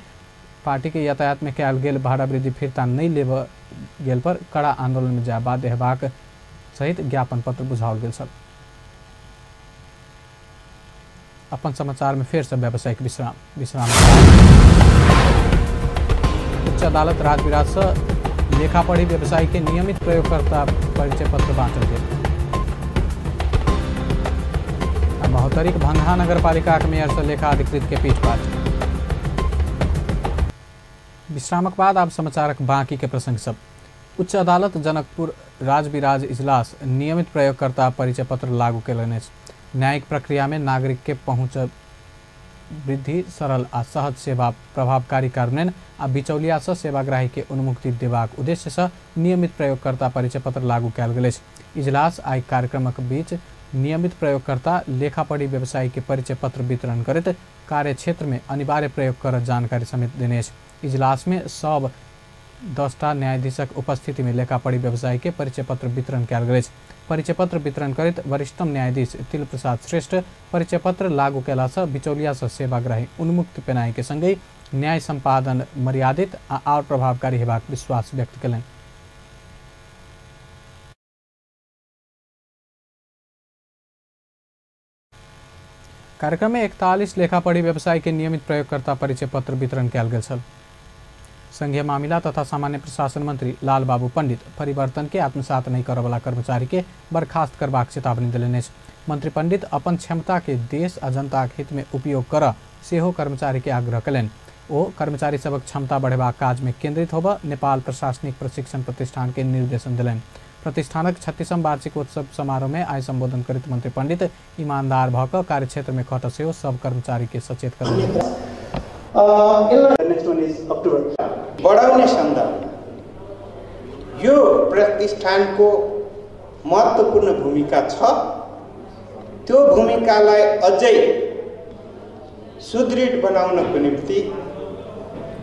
पार्टी के यातायात में कयल गेल भाड़ा वृद्धि फिर्ता नहीं लेब गेल पर कड़ा आंदोलन में जाय बाध्य हेबाक सहित ज्ञापन पत्र बुझाओल गेल छल। अपन समाचार में फिर से व्यावसायिक विश्राम। उच्च अदालत राजविराज से लेखा पढ़ी व्यवसायी के नियमित प्रयोगकर्ता परिचय पत्र बांटल गेल। महोत्तरीक भंगहा नगरपालिका के मेयर से लेखा अधिकृत के पीठ-पाठ। विश्रामक बाद आप समाचारक बाकी के प्रसंग सब। उच्च अदालत जनकपुर राजविराज इजलास नियमित प्रयोगकर्ता परिचय पत्र लागू केलनि अछि। न्यायिक प्रक्रिया में नागरिक के पहुँच वृद्धि, सरल आ सहज सेवा प्रभावकारी कार्यान्वयन आ बिचौलिया से सेवाग्राही के उन्मुक्ति देबाक उद्देश्य से नियमित प्रयोगकर्ता परिचय पत्र लागू कयल गेल अछि। इजलास आई कार्यक्रमक बीच नियमित प्रयोगकर्ता लेखा पढ़ी व्यवसायी के परिचय पत्र वितरण करैत कार्य क्षेत्र में अनिवार्य प्रयोग कर जानकारी समेत देने अछि। इजलास में सब 10टा न्यायाधीशक उपस्थिति में लेखा पढ़ी व्यवसायी के परिचय पत्र वितरण कयल गेल अछि। परिचय पत्र वितरण करैत वरिष्ठतम न्यायाधीश तिल प्रसाद श्रेष्ठ परिचय पत्र लागू केला से बिचौलिया से सेवाग्राही उन्मुक्त पेनाई के संगे न्याय संपादन मर्यादित और प्रभावकारी हेबाक विश्वास व्यक्त केलनि। कार्यक्रम में 41 लेखा पढ़ी व्यवसायी के नियमित प्रयोगकर्ता परिचय पत्र वितरण कयल गेल छल। संघीय मामिला तथा सामान्य प्रशासन मंत्री लाल बाबू पंडित परिवर्तन के आत्मसात नहीं करय वाला कर्मचारी के बर्खास्त करबाक चेतावनी देलनि अछि। मंत्री पंडित अपन क्षमता के देश आ जनताक हित में उपयोग कर सेहो कर्मचारी के आग्रह कयलनि। ओ कर्मचारी सबक क्षमता बढ़ेबाक काज में केंद्रित होबऽ नेपाल प्रशासनिक प्रशिक्षण प्रतिष्ठान के निर्देशन देलनि। प्रतिष्ठानक 36वां वार्षिक उत्सव समारोह में आई संबोधन करैत मंत्री पंडित ईमानदार भऽ कऽ कार्य क्षेत्र में खटऽ सेहो सब कर्मचारी के सचेत करलनि। बढाउने सन्दर्भमा यो प्रतिष्ठानको महत्त्वपूर्ण भूमिका छ। त्यो भूमिकालाई अझै सुदृढ बनाउनको निम्ति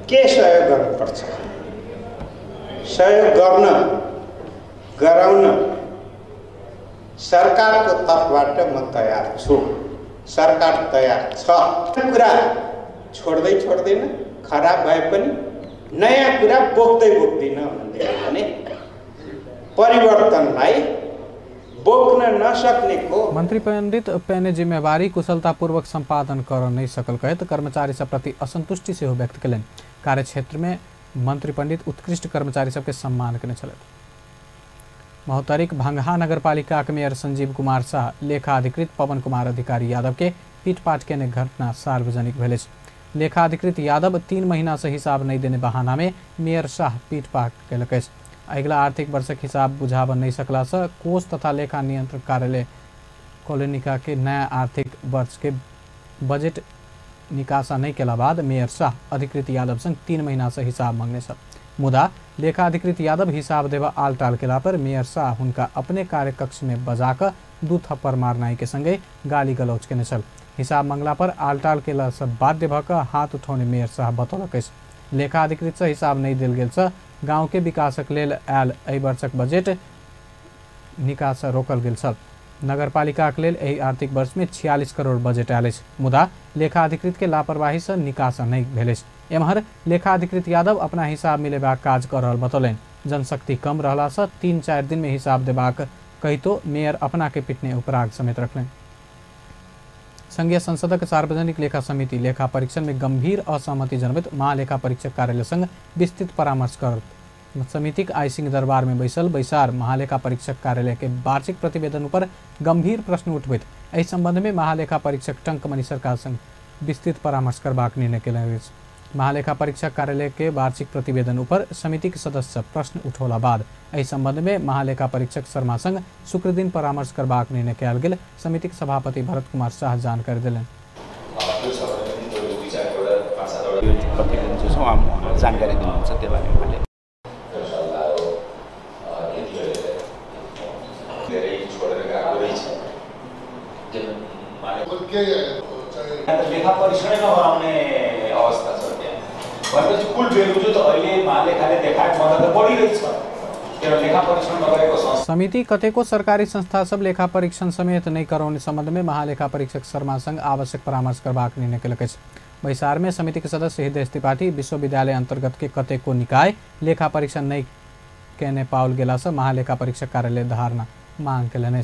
के सहयोग गर्नुपर्छ, सहयोग गराउन सरकारको तर्फबाट म तयार छु। सरकार तयार छ। कुरा छोड्दैन, खराब भए पनि नयाँ कुरा बोक्दैन भने परिवर्तनलाई बोक्न नसक्नेको मंत्री पंडित पेने जिम्मेवारी कुशलतापूर्वक संपादन कर नहीं सकल कहत कर्मचारी सब प्रति असंतुष्टि सेहो व्यक्त कयलनि। कार्य क्षेत्र में मंत्री पंडित उत्कृष्ट कर्मचारी सबके सम्मान कयने छलथि। महोत्तरीक भंगहा नगरपालिका के मेयर संजीव कुमार शाह लेखा अधिकृत पवन कुमार अधिकारी यादव के पीट-पाट केने घटना सार्वजनिक भेल अछि। लेखा अधिकृत यादव 3 महीना से हिसाब नहीं देने बहाना में मेयर शाह पीट-पाट केलक अछि। अगिला आर्थिक वर्षक हिसाब बुझाब नहीं सकला से कोष तथा लेखा नियंत्रण कार्यालय कोलोनिका के नया आर्थिक वर्ष के बजट निकासा नहीं केला बाद मेयर शाह अधिकृत यादव संग 3 महीना से हिसाब मांगने छल। मुदा लेखा अधिकृत यादव हिसाब देवा आलटाल केला पर मेयर शाह हुनका अपने कार्यकक्ष में बजाकर 2 थप्पड़ मारनाई के संगे गाली गलौज केने छल। हिसाब मंगला पर आलटाल केला से बाध्य भऽ कऽ हाथ उठौने मेयर साहब बतौलक अछि। लेखा अधिकृत से हिसाब नहीं देल गेल से गाँव के विकासक लेल आयल एहि वर्षक बजट निकासा रोकल गेल छल। नगरपालिका के लेल एहि आर्थिक वर्ष में 46 करोड़ बजट आयल अछि। मुदा लेखा अधिकृत के लापरवाही से निकासा नहीं भेल अछि। एम्हर लेखा अधिकृत यादव अपना हिसाब मिलेबाक काज कर रहल बतौलनि। जनशक्ति कम रहला से 3-4 दिन में हिसाब देबाक कहितो मेयर अपना के पिटने उपराग समेत रखलनि। संघीय संसदक सार्वजनिक लेखा समिति लेखा परीक्षण में गंभीर असहमति जनबैत महालेखा परीक्षक कार्यालय संग विस्तृत परामर्श करत समितिक आई सिंह दरबार में बैसार महालेखा परीक्षक कार्यालय के वार्षिक प्रतिवेदन पर गंभीर प्रश्न उठबैत एहि संबंध में महालेखा परीक्षक टंकमणि सरकार संग विस्तृत परामर्श करबाक निर्णय कयलनि अछि। महालेखा परीक्षक कार्यालय के वार्षिक प्रतिवेदन ऊपर समिति के सदस्य प्रश्न उठौला बाद एहि संबंध में महालेखा परीक्षक शर्मा संग शुक्र दिन परामर्श करबाक निर्णय कयल गेल। समिति के सभापति भरत कुमार शाह जानकारी देलनि। जानकारी दिनुहुन्छ त्यो बारेमा लेखा परीक्षण नगराउने अवस्था छ त्यहाँ भनेपछि कुल भेल्यु जो त अहिले महालेखाले देखाएको भन्दा त बढिरहेछ। तर लेखा परीक्षण नगरेको संस्था समिति कतेको सरकारी संस्था सब लेखा परीक्षण समेत नहीं कराउने संबंध में महालेखा परीक्षक शर्मा संग आवश्यक परामर्श करबाक निर्णय केलक अछि। बैसार में समिति के सदस्य हृदय त्रिपाठी विश्वविद्यालय अंतर्गत के कतेको निकाय लेखा परीक्षण नहीं केने पाओल गेला से महालेखा परीक्षक कार्यालय धारणा मांग केलनि।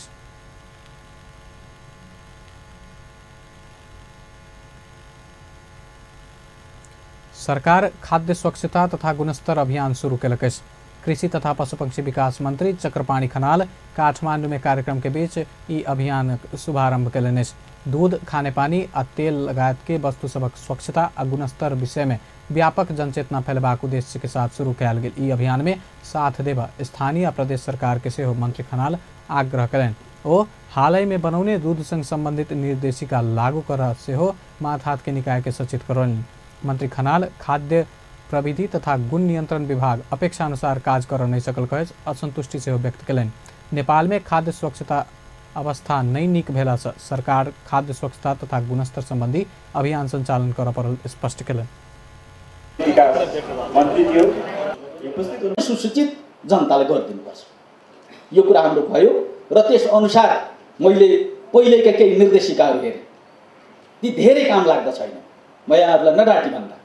सरकार खाद्य स्वच्छता तथा गुणस्तर अभियान शुरू केलक अछि। कृषि तथा पशुपक्षी विकास मंत्री चक्रपाणी खनाल काठमांडू में कार्यक्रम के बीच ई अभियान शुभारंभ केलनि अछि। दूध, खाने पानी आ तेल लगायत के वस्तु सबक स्वच्छता आ गुणस्तर विषय में व्यापक जनचेतना फैलबाक उद्देश्य के साथ शुरू कयल गेल ई अभियान में साथ देबा स्थानीय आ प्रदेश सरकार के सेहो मंत्री खनाल आग्रह कयलनि। ओ हालै में बनौने दूध संग संबंधित निर्देशिका लागू करऽ सेहो माथ हाथ के निकाय के सचेत करौलनि। मंत्री खनाल खाद्य प्रविधि तथा गुण नियंत्रण विभाग अपेक्षा अनुसार काज कर नहीं सकल कह असंतुष्टि से व्यक्त कयलनि। नेपाल में खाद्य स्वच्छता अवस्था नहीं नीक भेला से सरकार खाद्य स्वच्छता तथा गुणस्तर संबंधी अभियान संचालन कर पड़ल स्पष्ट कयलनि। सुसूचित जनताले गरिदिनुपर्छ यो कुरा हाम्रो भयो र त्यस अनुसार मैले पहिलेका केही निर्देशिकाहरू हेरेँ ती धेरै काम लाग्दा छैन। म यहाँहरूलाई नडाटी भन्दा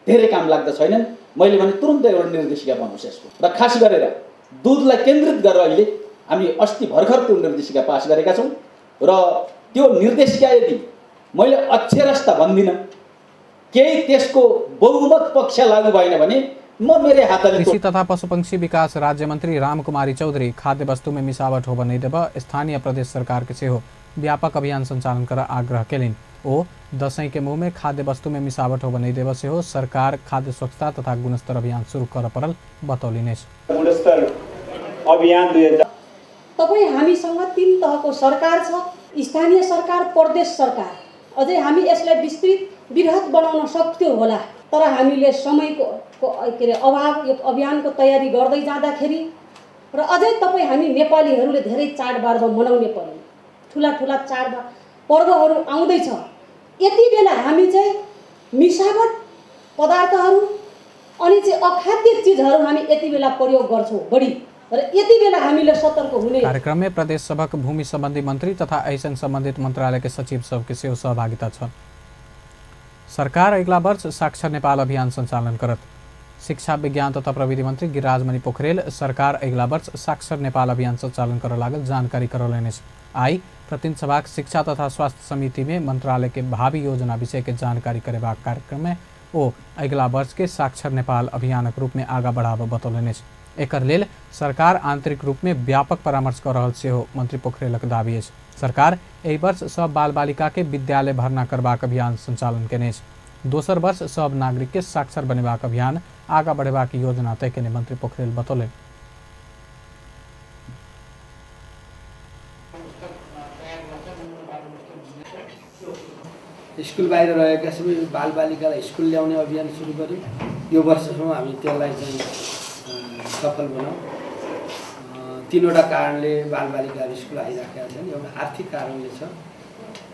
धेरै काम लाग्दा छैनन्। मैले भने तुरुन्तै एउटा निर्देशिका बनाउँछ यसको र खास गरेर दुधलाई केन्द्रित गरेर अहिले हामी अस्ति भर्खर त्यो निर्देशिका पास गरेका छौँ र त्यो निर्देशिका यदि मैले अक्षरस्थ भन्दिनँ केही त्यसको बहुमत पक्ष लागू भएन भने म मेरे हातले। कृषि तथा पशुपक्षी विकास राज्य मंत्री रामकुमारी चौधरी खाद्य वस्तु में मिसावट होबऽ नहीं देबऽ स्थानीय प्रदेश सरकार के सेहो व्यापक अभियान संचालन कर आग्रह केलनि। ओ दशैं के मुँह में खाद्य वस्तु में मिसावट होबऽ नहीं देबऽ सेहो सरकार खाद्य स्वच्छता तथा गुणस्तर अभियान शुरू कर पड़ल बतौलिन्। गुणस्तर अभियान 2000 तपाईँ हामीसँग 3 तहको सरकार छ, स्थानीय सरकार, प्रदेश सरकार। अझै हामी यसलाई विस्तृत बृहत बनाउन सक्थ्यौं होला, तर हामीले समयको अभाव यो अभियानको तयारी गर्दै जाँदाखेरि र अझै तपाईँ हामी नेपालीहरूले धेरै चाडबाड मनाउने पर्यो। ठुला ठुला चाडबाड पर्वहरू आउँदैछ। यति बेला हामी चाहिँ मिसावट पदार्थहरू अनि चाहिँ अखाद्य चीजहरू हामी यति बेला प्रयोग गर्छौं बढी र यति बेला हामीले सतर्क हुने। कार्यक्रम में प्रदेश सभक भूमि संबंधी मंत्री तथा ऐसन संबंधित मंत्रालय के सचिव सब के सेहो सहभागिता छ। सरकार अगला वर्ष साक्षर नेपाल अभियान संचालन करत। शिक्षा विज्ञान तथा प्रविधि मंत्री गिरिराजमणि पोखरेल सरकार अगला वर्ष साक्षर नेपाल अभियान संचालन कर लागल जानकारी करौलनि। आई प्रतिनिधि सभा शिक्षा तथा स्वास्थ्य समिति में मंत्रालय के भावी योजना विषय के जानकारी करेबाक कार्यक्रम में ओ अगला वर्ष के साक्षर नेपाल अभियानक रूप में आगा बढ़ाब बतौलनि। एकर लेल सरकार आंतरिक रूप में व्यापक परामर्श कर रहल सेहो मंत्री पोखरेलक दाबी अछि। सरकार एहि वर्ष सब बाल बालिका के विद्यालय भर्ना करबाक अभियान संचालन केने अछि। दोसर वर्ष सब नागरिक के साक्षर बनेबाक अभियान आगा बढ़ेबाक योजना तय केने मंत्री पोखरेल बतौलनि। स्कुल बाहिर रहेका सबै बालबालिकालाई स्कुल ल्याउने अभियान सुरु गर्यो। यो वर्षसम्म हामी त्यसलाई चाहिँ सफल बनाऊ। 3वटा कारणले बालबालिकाहरू स्कुल आइराखेका छन्। एउटा आर्थिक कारणले छ,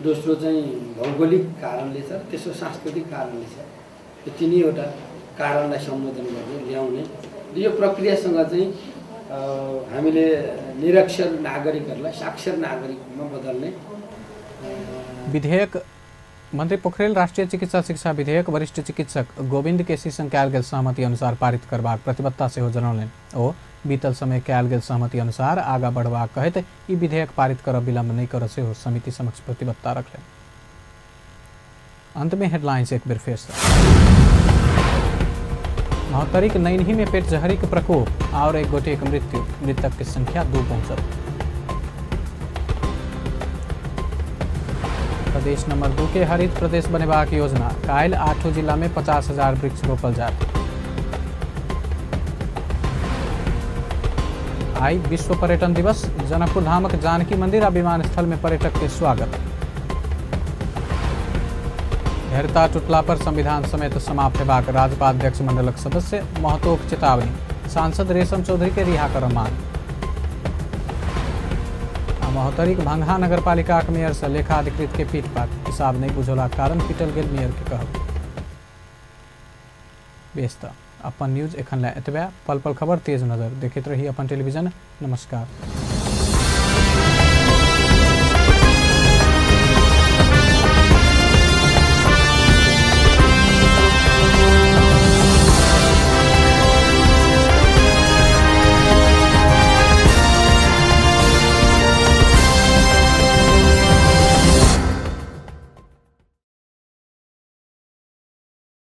दोस्रो चाहिँ भौगोलिक कारणले छ, तेस्रो सांस्कृतिक कारणले छ। यो तिनैवटा कारणलाई सम्बोधन गर्ने ल्याउने यो प्रक्रियासँग चाहिँ हामीले निरक्षर नागरिकहरूलाई साक्षर नागरिकमा बदल्ने विधेयक मंत्री पोखरेल राष्ट्रीय चिकित्सा शिक्षा विधेयक वरिष्ठ चिकित्सक गोविंद केसी संग कयल गेल सहमति अनुसार पारित करबाक प्रतिबद्धता सेहो जनौलनि। ओ बीतल समय कयल गेल सहमति अनुसार आगा बढ़बाक कहैत ई विधेयक पारित कर विलम्ब नहीं कर सेहो समिति समक्ष प्रतिबद्धता रखलनि। अंत में हेडलाइंस एक बेर फेर से। महोत्तरीक नैनी में पेट जहरी के प्रकोप और एक गोटे मृत्यु, मृतक की संख्या 2 पहुंचल। देश नंबर 2 के हरित प्रदेश बनेबाक योजना काल्हि 8 जिला में 50,000 वृक्ष रोपल जायत। आई विश्व पर्यटन दिवस, जनकपुर धामक जानकी मंदिर आ विमानस्थल में पर्यटक के स्वागत। धैर्यता टूटला पर संविधान समेत समाप्त हेबाक राज्यपाल अध्यक्ष मंडलक सदस्य महतोक चेतावनी, सांसद रेशम चौधरी के रिहा कर मांग। महोत्तरीक भंगहा नगरपालिका मेयर से लेखा अधिकृत के पीटपाट, हिसाब नहीं बुझौला कारण पीटल गेल मेयर के कहब। बेस्त अपन न्यूज एखन ला एतबे। पल पल खबर तेज नजर देखैत रही अपन टेलीविजन। नमस्कार।